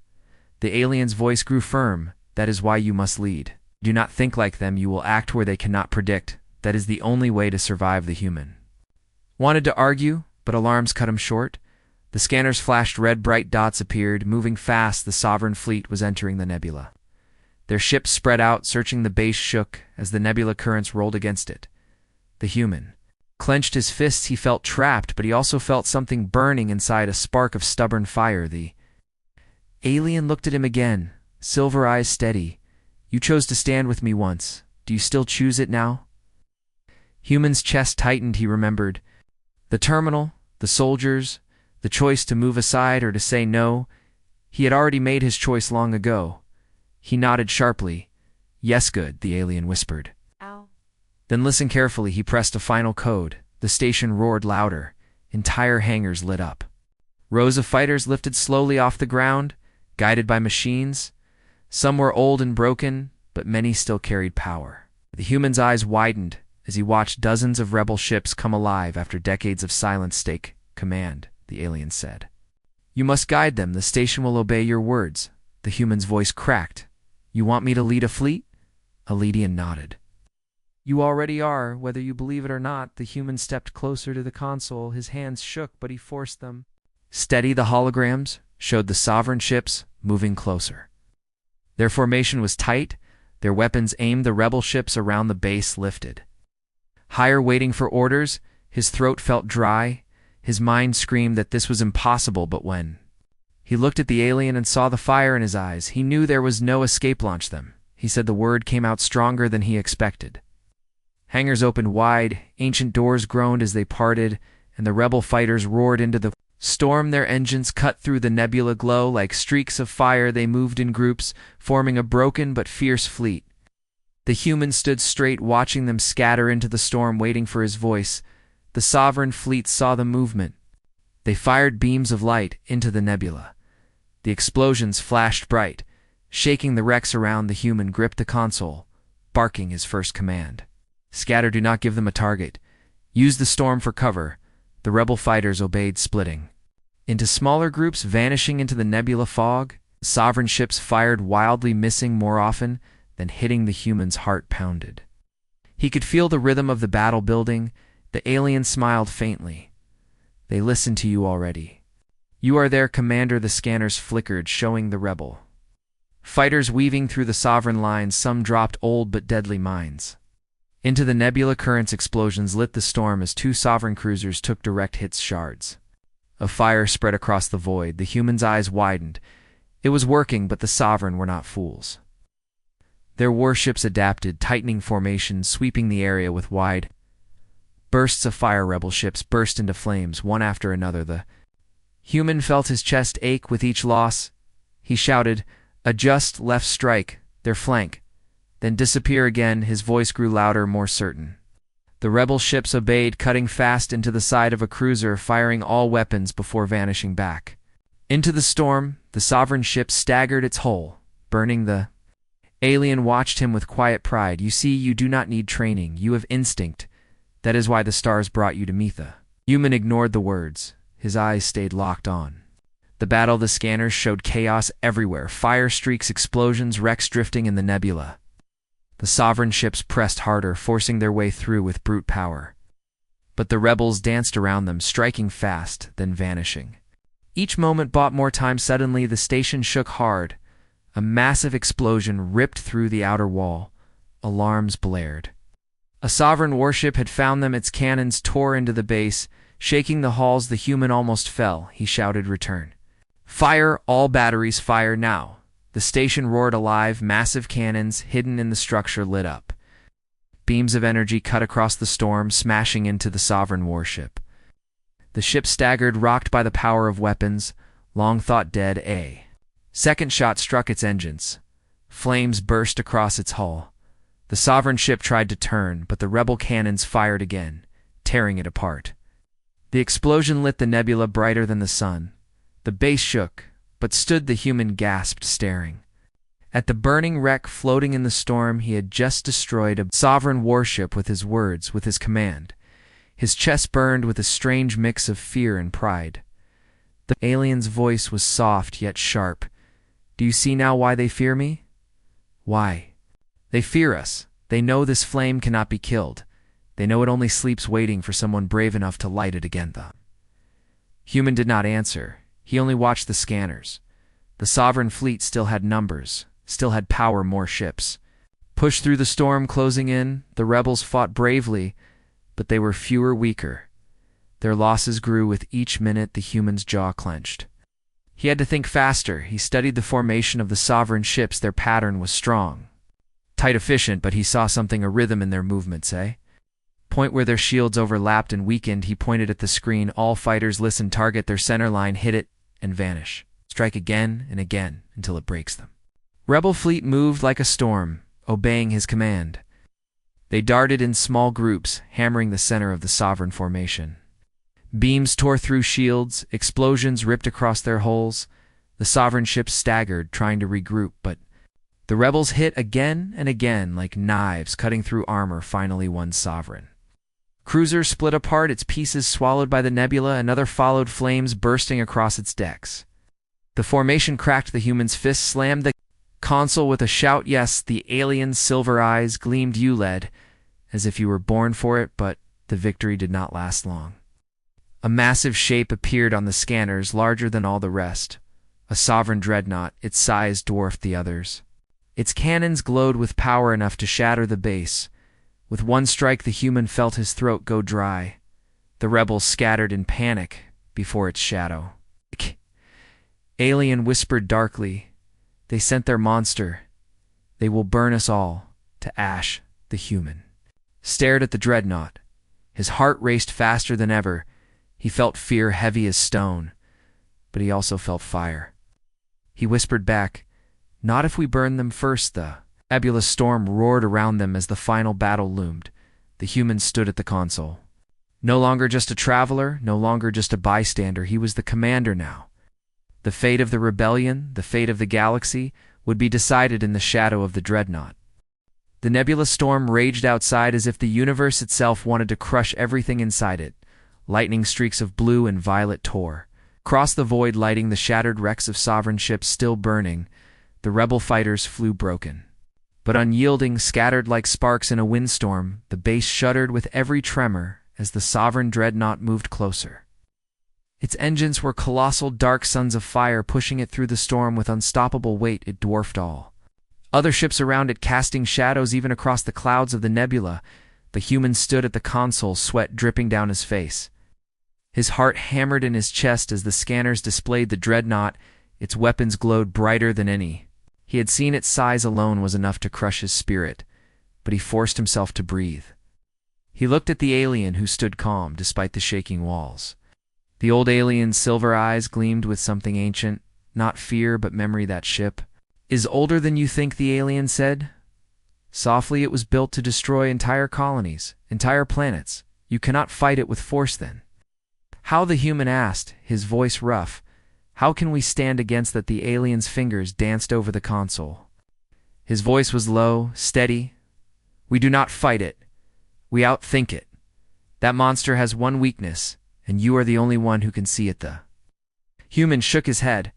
The alien's voice grew firm. "That is why you must lead. Do not think like them. You will act where they cannot predict. That is the only way to survive." The human wanted to argue, but alarms cut him short. The scanners flashed red. Bright dots appeared. Moving fast, the Sovereign fleet was entering the nebula. Their ships spread out, searching. The base shook as the nebula currents rolled against it. The human clenched his fists. He felt trapped, but he also felt something burning inside, a spark of stubborn fire. The alien looked at him again, silver eyes steady. "You chose to stand with me once. Do you still choose it now?" Human's chest tightened. He remembered the terminal, the soldiers, the choice to move aside or to say no. He had already made his choice long ago. He nodded sharply. "Yes, good," the alien whispered. Ow. "Then listen carefully." He pressed a final code. The station roared louder. Entire hangars lit up. Rows of fighters lifted slowly off the ground, guided by machines. Some were old and broken, but many still carried power. The human's eyes widened as he watched dozens of rebel ships come alive after decades of silence. "Take command," the alien said. "You must guide them. The station will obey your words." The human's voice cracked. "You want me to lead a fleet?" Aledian nodded. "You already are, whether you believe it or not." The human stepped closer to the console. His hands shook, but he forced them. Steady, the holograms showed the Sovereign ships moving closer. Their formation was tight. Their weapons aimed. The rebel ships around the base lifted higher, waiting for orders. His throat felt dry. His mind screamed that this was impossible, but when he looked at the alien and saw the fire in his eyes, he knew there was no escape. "Launch them." He said. The word came out stronger than he expected. Hangars opened wide, ancient doors groaned as they parted, and the rebel fighters roared into the storm. Their engines cut through the nebula glow like streaks of fire. They moved in groups, forming a broken but fierce fleet. The humans stood straight, watching them scatter into the storm, waiting for his voice. The sovereign fleet saw the movement. They fired beams of light into the nebula. The explosions flashed bright, shaking the wrecks around. The human gripped the console, barking his first command. Scatter, do not give them a target. Use the storm for cover. The rebel fighters obeyed, splitting into smaller groups, vanishing into the nebula fog. Sovereign ships fired wildly, missing more often than hitting. The human's heart pounded. He could feel the rhythm of the battle building. The alien smiled faintly. They listen to you already. You are their commander. The scanners flickered, showing the rebel fighters weaving through the sovereign lines. Some dropped old but deadly mines into the nebula. Currents explosions lit the storm as two sovereign cruisers took direct hits. Shards of fire spread across the void. The humans' eyes widened. It was working, but the sovereign were not fools. Their warships adapted, tightening formations, sweeping the area with wide bursts of fire. Rebel ships burst into flames, one after another. The human felt his chest ache with each loss. He shouted, "Adjust, left strike, their flank," then disappear again. His voice grew louder, more certain. The rebel ships obeyed, cutting fast into the side of a cruiser, firing all weapons before vanishing back into the storm. The sovereign ship staggered, its hull burning. The alien watched him with quiet pride. You see, you do not need training. You have instinct. That is why the stars brought you to Metha. Human ignored the words. His eyes stayed locked on the battle. The scanners showed chaos everywhere. Fire streaks, explosions, wrecks drifting in the nebula. The sovereign ships pressed harder, forcing their way through with brute power. But the rebels danced around them, striking fast, then vanishing. Each moment bought more time. Suddenly, the station shook hard. A massive explosion ripped through the outer wall. Alarms blared. A sovereign warship had found them. Its cannons tore into the base, shaking the halls. The human almost fell. He shouted, "Return. Fire, all batteries, fire now." The station roared alive. Massive cannons hidden in the structure lit up. Beams of energy cut across the storm, smashing into the sovereign warship. The ship staggered, rocked by the power of weapons. Long thought dead, a second shot struck its engines. Flames burst across its hull. The sovereign ship tried to turn, but the rebel cannons fired again, tearing it apart. The explosion lit the nebula brighter than the sun. The base shook, but stood. The human gasped, staring at the burning wreck floating in the storm. He had just destroyed a sovereign warship with his words, with his command. His chest burned with a strange mix of fear and pride. The alien's voice was soft yet sharp. "Do you see now why they fear me? Why? They fear us. They know this flame cannot be killed. They know it only sleeps, waiting for someone brave enough to light it again." The human did not answer. He only watched the scanners. The sovereign fleet still had numbers, still had power, more ships. Pushed through the storm closing in, the rebels fought bravely, but they were fewer, weaker. Their losses grew with each minute. The human's jaw clenched. He had to think faster. He studied the formation of the sovereign ships. Their pattern was strong, tight, efficient, but he saw something, a rhythm in their movements, Point where their shields overlapped and weakened. He pointed at the screen. All fighters listen. Target their center line, hit it, and vanish. Strike again and again until it breaks them. Rebel fleet moved like a storm, obeying his command. They darted in small groups, hammering the center of the sovereign formation. Beams tore through shields. Explosions ripped across their hulls. The sovereign ships staggered, trying to regroup, but the rebels hit again and again like knives, cutting through armor. Finally, one sovereign cruiser split apart, its pieces swallowed by the nebula. Another followed, flames bursting across its decks. The formation cracked. The human's fist slammed the console with a shout. Yes, the alien's silver eyes gleamed. You led, as if you were born for it, but the victory did not last long. A massive shape appeared on the scanners, larger than all the rest. A sovereign dreadnought. Its size dwarfed the others. Its cannons glowed with power enough to shatter the base. With one strike, the human felt his throat go dry. The rebels scattered in panic before its shadow. Alien whispered darkly, "They sent their monster. They will burn us all to ash." The human stared at the dreadnought. His heart raced faster than ever. He felt fear heavy as stone, but he also felt fire. He whispered back, "Not if we burn them first." The nebulous storm roared around them as the final battle loomed. The human stood at the console. No longer just a traveler, no longer just a bystander, he was the commander now. The fate of the rebellion, the fate of the galaxy, would be decided in the shadow of the dreadnought. The nebulous storm raged outside as if the universe itself wanted to crush everything inside it. Lightning streaks of blue and violet tore across the void, lighting the shattered wrecks of sovereign ships still burning. The rebel fighters flew broken, but unyielding, scattered like sparks in a windstorm. The base shuddered with every tremor as the sovereign dreadnought moved closer. Its engines were colossal dark suns of fire, pushing it through the storm with unstoppable weight. It dwarfed all other ships around it, casting shadows even across the clouds of the nebula. The human stood at the console, sweat dripping down his face. His heart hammered in his chest as the scanners displayed the dreadnought. Its weapons glowed brighter than any. He had seen its size alone was enough to crush his spirit, but he forced himself to breathe. He looked at the alien who stood calm despite the shaking walls. The old alien's silver eyes gleamed with something ancient, not fear but memory. That ship is older than you think, the alien said. Softly, it was built to destroy entire colonies, entire planets. You cannot fight it with force then. How, the human asked, his voice rough. How can we stand against that? The alien's fingers danced over the console. His voice was low, steady. We do not fight it. We outthink it. That monster has one weakness, and you are the only one who can see it. The human shook his head.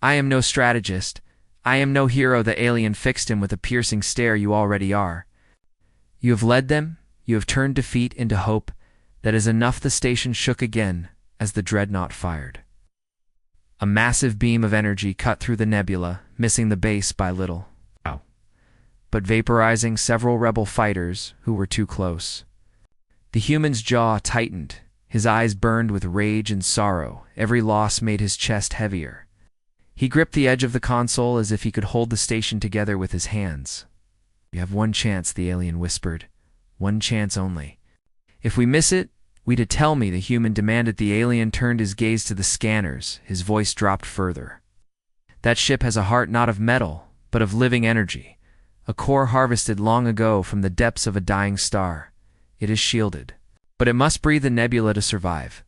I am no strategist. I am no hero. The alien fixed him with a piercing stare. You already are. You have led them. You have turned defeat into hope. That is enough. The station shook again as the dreadnought fired. A massive beam of energy cut through the nebula, missing the base by little, but vaporizing several rebel fighters who were too close. The human's jaw tightened. His eyes burned with rage and sorrow. Every loss made his chest heavier. He gripped the edge of the console as if he could hold the station together with his hands. You have one chance, the alien whispered. One chance only. If we miss it, we to tell me, the human demanded. The alien turned his gaze to the scanners. His voice dropped further. That ship has a heart not of metal, but of living energy. A core harvested long ago from the depths of a dying star. It is shielded, but it must breathe the nebula to survive.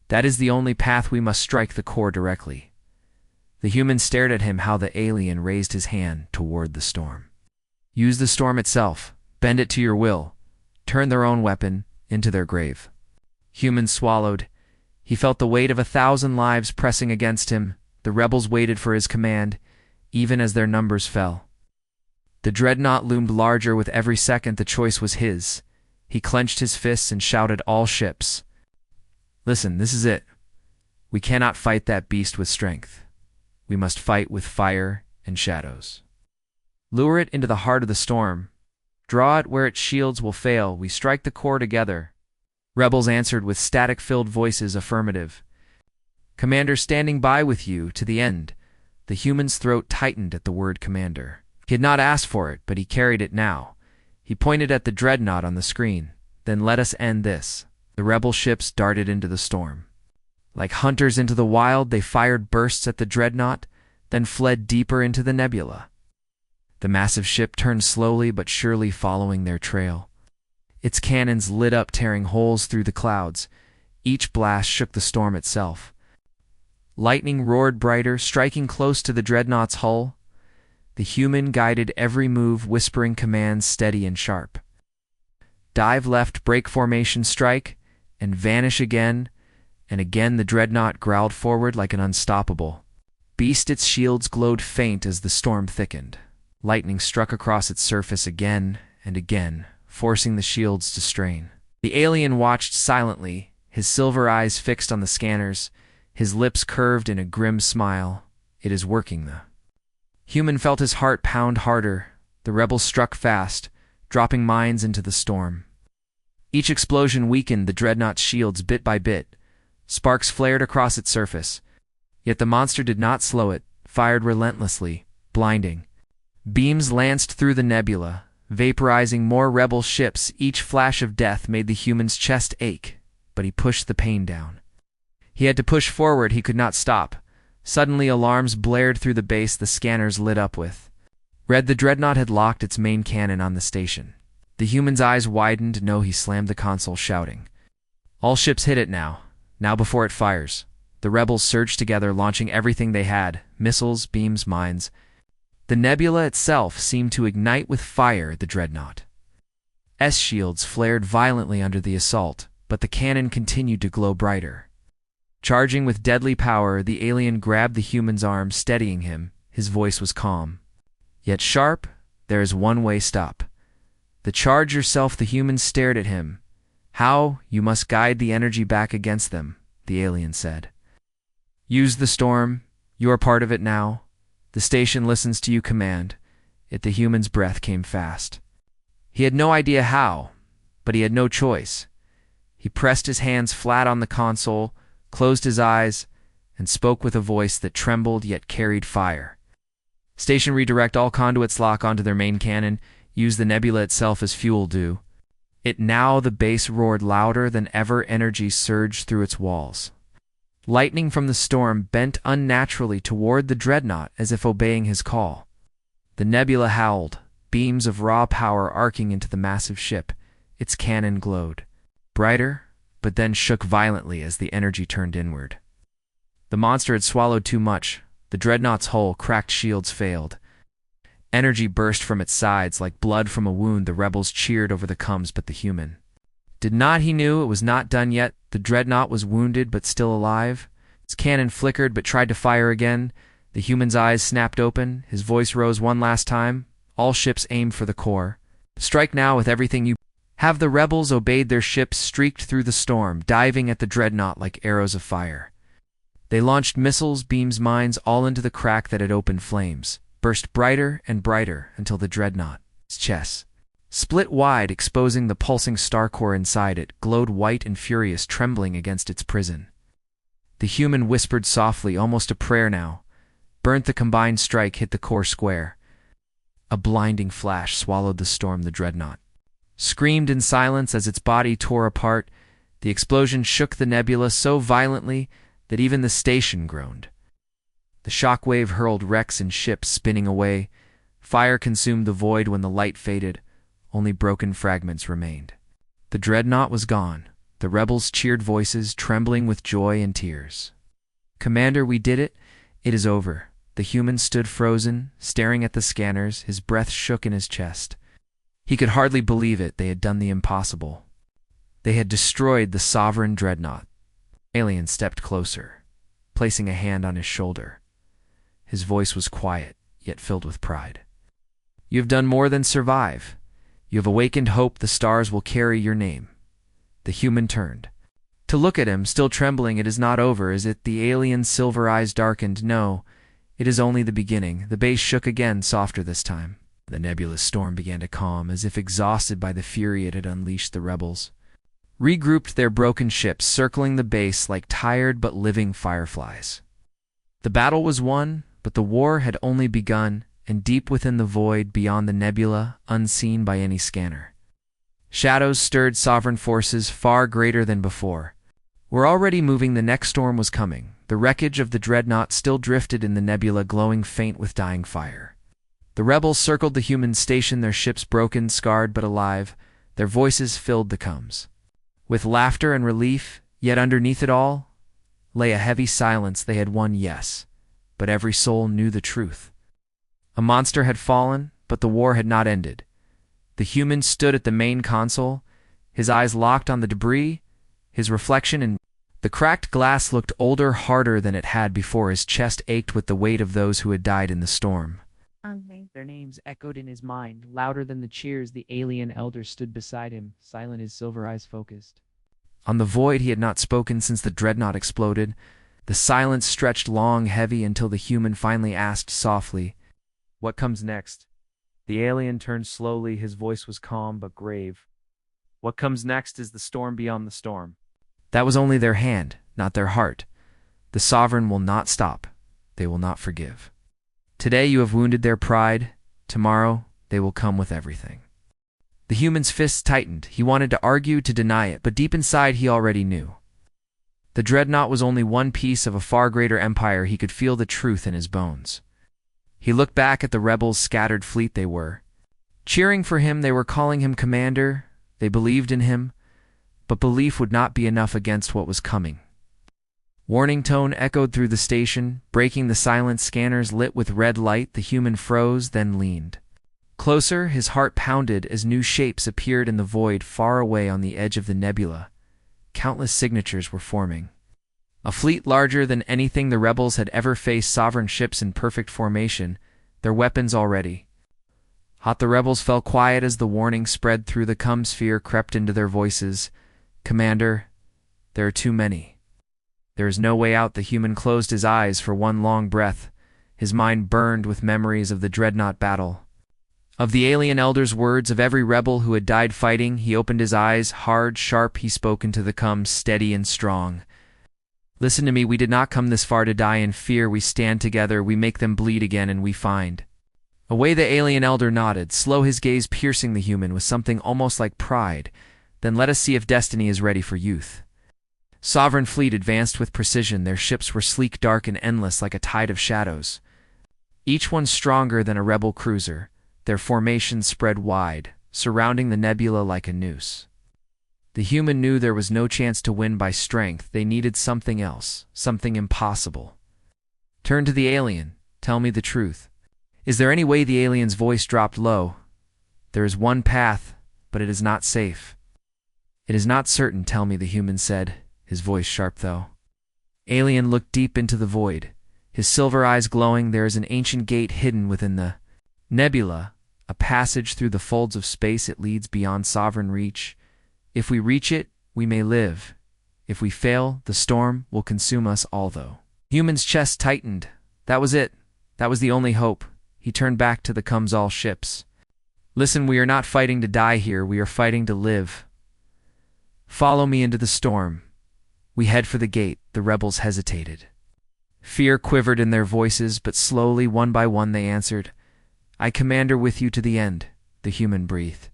That is the only path. We must strike the core directly. The human stared at him. How, the alien raised his hand toward the storm. Use the storm itself. Bend it to your will. Turn their own weapon into their grave. Human swallowed. He felt the weight of 1,000 lives pressing against him. The rebels waited for his command, even as their numbers fell. The dreadnought loomed larger with every second. The choice was his. He clenched his fists and shouted, all ships, listen, this is it. We cannot fight that beast with strength. We must fight with fire and shadows. Lure it into the heart of the storm. Draw it where its shields will fail. We strike the core together. Rebels answered with static-filled voices, affirmative. Commander, standing by with you to the end. The human's throat tightened at the word commander. He had not asked for it, but he carried it now. He pointed at the dreadnought on the screen. Then let us end this. The rebel ships darted into the storm. Like hunters into the wild, they fired bursts at the dreadnought, then fled deeper into the nebula. The massive ship turned slowly but surely, following their trail. Its cannons lit up, tearing holes through the clouds. Each blast shook the storm itself. Lightning roared brighter, striking close to the dreadnought's hull. The human guided every move, whispering commands steady and sharp. Dive left, break formation, strike, and vanish again. And again the dreadnought growled forward like an unstoppable beast. Its shields glowed faint as the storm thickened. Lightning struck across its surface again and again, forcing the shields to strain. The alien watched silently, his silver eyes fixed on the scanners, his lips curved in a grim smile. It is working. The human felt his heart pound harder. The rebels struck fast, dropping mines into the storm. Each explosion weakened the dreadnought's shields bit by bit. Sparks flared across its surface. Yet the monster did not slow it, fired relentlessly, blinding. Beams lanced through the nebula. vaporizing more rebel ships. Each flash of death made the human's chest ache, but he pushed the pain down. He had to push forward, he could not stop. Suddenly alarms blared through the base the scanners lit up with. Read the dreadnought had locked its main cannon on the station. The human's eyes widened. No, he slammed the console, shouting. All ships hit it now before it fires. The rebels surged together, launching everything they had, missiles, beams, mines. The nebula itself seemed to ignite with fire. The dreadnought shields flared violently under the assault, but the cannon continued to glow brighter. Charging with deadly power, the alien grabbed the human's arm, steadying him. His voice was calm, yet sharp. There is one way, stop the charge yourself. The human stared at him. How? You must guide the energy back against them, the alien said. Use the storm. You're part of it now. The station listens to you command. Yet the human's breath came fast. He had no idea how, but he had no choice. He pressed his hands flat on the console, closed his eyes, and spoke with a voice that trembled yet carried fire. Station, redirect all conduits, lock onto their main cannon. Use the nebula itself as fuel. Do it now. The base roared louder than ever. Energy surged through its walls. Lightning from the storm bent unnaturally toward the dreadnought as if obeying his call. The nebula howled, beams of raw power arcing into the massive ship. Its cannon glowed brighter, but then shook violently as the energy turned inward. The monster had swallowed too much. The dreadnought's hull cracked, shields failed. Energy burst from its sides like blood from a wound. The rebels cheered over the coms, but the human did not. He knew it was not done yet. The dreadnought was wounded but still alive. Its cannon flickered but tried to fire again. The human's eyes snapped open. His voice rose one last time. All ships aim for the core. Strike now with everything you have. The rebels obeyed. Their ships streaked through the storm, diving at the dreadnought like arrows of fire. They launched missiles, beams, mines, all into the crack that had opened. Flames burst brighter and brighter until the dreadnought's chest split wide, exposing the pulsing star core inside it. Glowed white and furious, trembling against its prison. The human whispered softly, almost a prayer now. Burnt. The combined strike hit the core square. A blinding flash swallowed the storm. The dreadnought screamed in silence as its body tore apart. The explosion shook the nebula so violently that even the station groaned. The shockwave hurled wrecks and ships spinning away. Fire consumed the void. When the light faded, only broken fragments remained. The dreadnought was gone. The rebels cheered, voices trembling with joy and tears. Commander, we did it. It is over. The human stood frozen, staring at the scanners. His breath shook in his chest. He could hardly believe it. They had done the impossible. They had destroyed the sovereign dreadnought. The alien stepped closer, placing a hand on his shoulder. His voice was quiet, yet filled with pride. You have done more than survive. You have awakened hope. The stars will carry your name. The human turned to look at him, still trembling. It is not over, is it? The alien's silver eyes darkened. No, it is only the beginning. The base shook again, softer this time. The nebulous storm began to calm, as if exhausted by the fury it had unleashed. The rebels regrouped their broken ships, circling the base like tired but living fireflies. The battle was won, but the war had only begun, and deep within the void beyond the nebula, unseen by any scanner, shadows stirred. Sovereign forces far greater than before were already moving. The next storm was coming. The wreckage of the dreadnought still drifted in the nebula, glowing faint with dying fire. The rebels circled the human station, their ships broken, scarred but alive. Their voices filled the coms with laughter and relief, yet underneath it all lay a heavy silence. They had won, yes, but every soul knew the truth. A monster had fallen, but the war had not ended. The human stood at the main console, his eyes locked on the debris. His reflection in the cracked glass looked older, harder than it had before. His chest ached with the weight of those who had died in the storm. Their names echoed in his mind, louder than the cheers. The alien elder stood beside him, silent, his silver eyes focused on the void. He had not spoken since the dreadnought exploded. The silence stretched long, heavy, until the human finally asked softly, "What comes next?" The alien turned slowly. His voice was calm but grave. "What comes next is the storm beyond the storm." That was only their hand, not their heart. The sovereign will not stop. They will not forgive. Today you have wounded their pride. Tomorrow they will come with everything. The human's fists tightened. He wanted to argue, to deny it, but deep inside he already knew. The dreadnought was only one piece of a far greater empire. He could feel the truth in his bones. He looked back at the rebels' scattered fleet. They were cheering for him. They were calling him commander. They believed in him, but belief would not be enough against what was coming. Warning tone echoed through the station, breaking the silence. Scanners lit with red light. The human froze, then leaned closer. His heart pounded as new shapes appeared in the void far away on the edge of the nebula. Countless signatures were forming. A fleet larger than anything the rebels had ever faced, sovereign ships in perfect formation, their weapons already hot. The rebels fell quiet as the warning spread through the sphere, crept into their voices. Commander, there are too many. There is no way out. The human closed his eyes for one long breath. His mind burned with memories of the dreadnought battle, of the alien elders' words, of every rebel who had died fighting. He opened his eyes, hard, sharp. He spoke into the steady and strong. Listen to me. We did not come this far to die in fear. We stand together. We make them bleed again, and we find a way. The alien elder nodded, slow, his gaze piercing the human with something almost like pride. Then let us see if destiny is ready for youth. Sovereign fleet advanced with precision. Their ships were sleek, dark, and endless like a tide of shadows, each one stronger than a rebel cruiser. Their formations spread wide, surrounding the nebula like a noose. The human knew there was no chance to win by strength. They needed something else, something impossible. Turn to the alien. Tell me the truth. Is there any way? The alien's voice dropped low. There is one path, but it is not safe. It is not certain. Tell me, the human said, his voice sharp though. Alien looked deep into the void, his silver eyes glowing. There is an ancient gate hidden within the nebula, a passage through the folds of space. It leads beyond sovereign reach. If we reach it, we may live. If we fail, the storm will consume us all. Though human's chest tightened. That was it. That was the only hope. He turned back to the all ships. Listen, we are not fighting to die here. We are fighting to live. Follow me into the storm. We head for the gate. The rebels hesitated. Fear quivered in their voices, but slowly, one by one, they answered. I, commander, with you to the end, the human breathed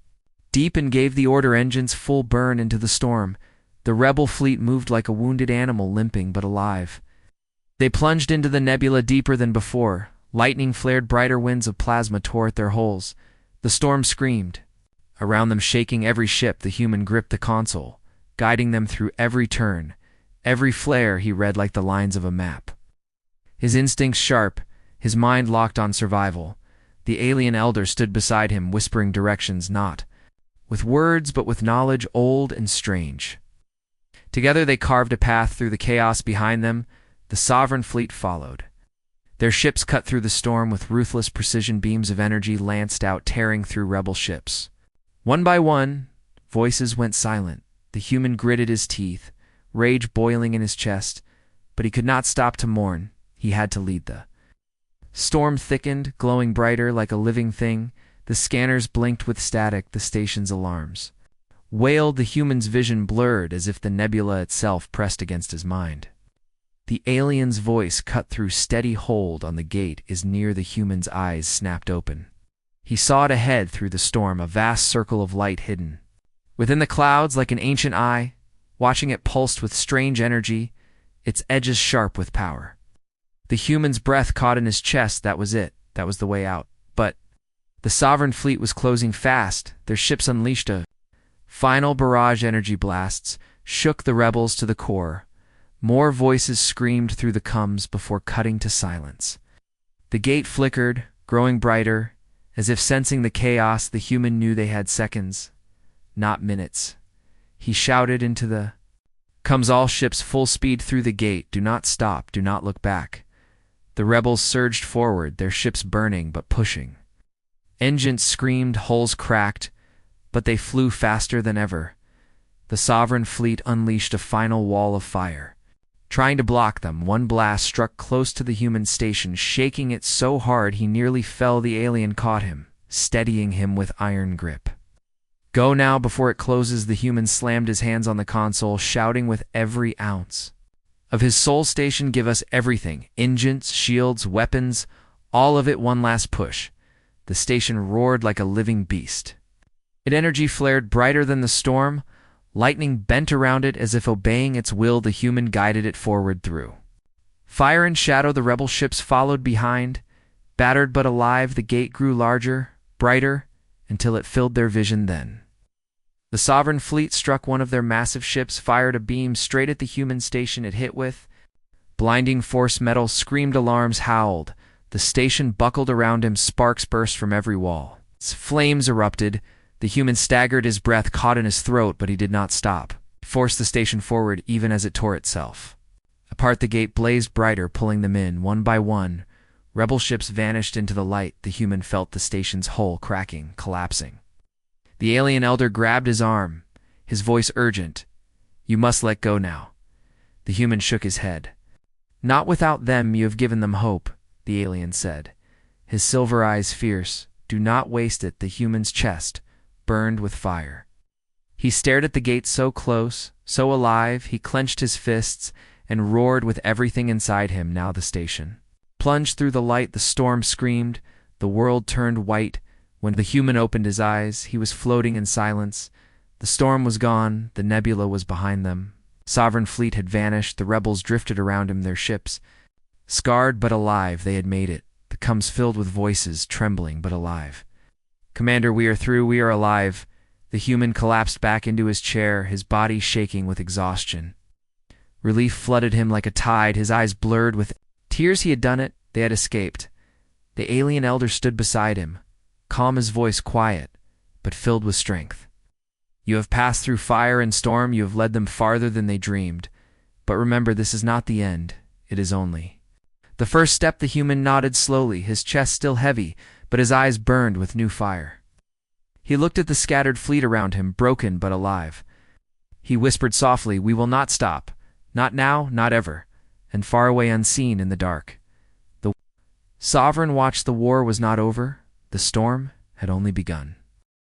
deep and gave the order. Engines full burn into the storm. The rebel fleet moved like a wounded animal, limping but alive. They plunged into the nebula deeper than before. Lightning flared, brighter winds of plasma tore at their holes. The storm screamed. Around them, shaking every ship, the human gripped the console, guiding them through every turn. Every flare he read like the lines of a map. His instincts sharp, his mind locked on survival. The alien elder stood beside him, whispering directions, not with words but with knowledge old and strange. Together they carved a path through the chaos behind them. The sovereign fleet followed. Their ships cut through the storm with ruthless precision. Beams of energy lanced out, tearing through rebel ships. One by one, voices went silent. The human gritted his teeth, rage boiling in his chest, but he could not stop to mourn. He had to lead. The storm thickened, glowing brighter like a living thing. The scanners blinked with static. The station's alarms wailed. The human's vision blurred, as if the nebula itself pressed against his mind. The alien's voice cut through. Steady hold on the gate is near. The human's eyes snapped open. He saw it ahead through the storm, a vast circle of light hidden within the clouds like an ancient eye, watching it pulsed with strange energy, its edges sharp with power. The human's breath caught in his chest. That was it. That was the way out. But the sovereign fleet was closing fast. Their ships unleashed a final barrage. Energy blasts shook the rebels to the core. More voices screamed through the before cutting to silence. The gate flickered, growing brighter. As if sensing the chaos, the human knew they had seconds, not minutes. He shouted into the all ships, full speed through the gate. Do not stop. Do not look back. The rebels surged forward, their ships burning but pushing. Engines screamed, hulls cracked, but they flew faster than ever. The sovereign fleet unleashed a final wall of fire, trying to block them. One blast struck close to the human station, shaking it so hard he nearly fell. The alien caught him, steadying him with iron grip. Go now before it closes. The human slammed his hands on the console, shouting with every ounce of his soul. Station, give us everything. Engines, shields, weapons, all of it. One last push. The station roared like a living beast. Its energy flared brighter than the storm. Lightning bent around it as if obeying its will. The human guided it forward through fire and shadow. The rebel ships followed behind. Battered but alive, the gate grew larger, brighter, until it filled their vision. Then the sovereign fleet struck one of their massive ships, fired a beam straight at the human station it hit with. Blinding force metal screamed, alarms howled. The station buckled around him, sparks burst from every wall. Flames erupted. The human staggered, his breath caught in his throat, but he did not stop. It forced the station forward even as it tore itself apart. The gate blazed brighter, pulling them in, one by one. Rebel ships vanished into the light. The human felt the station's hull cracking, collapsing. The alien elder grabbed his arm, his voice urgent. "You must let go now." The human shook his head. "Not without them. You have given them hope," the alien said, his silver eyes fierce. "Do not waste it." The human's chest burned with fire. He stared at the gate, so close, so alive. He clenched his fists and roared with everything inside him. Now the station plunged through the light. The storm screamed. The world turned white. When the human opened his eyes, he was floating in silence. The storm was gone. The nebula was behind them. Sovereign fleet had vanished. The rebels drifted around him, their ships scarred but alive. They had made it. The comms filled with voices, trembling but alive. "Commander, we are through. We are alive." The human collapsed back into his chair, his body shaking with exhaustion. Relief flooded him like a tide, his eyes blurred with tears. He had done it. They had escaped. The alien elder stood beside him, calm, his voice quiet, but filled with strength. "You have passed through fire and storm. You have led them farther than they dreamed. But remember, this is not the end. It is only the first step." The human nodded slowly, his chest still heavy, but his eyes burned with new fire. He looked at the scattered fleet around him, broken but alive. He whispered softly, "We will not stop. Not now, not ever." And far away, unseen in the dark, the sovereign watched. The war was not over. The storm had only begun.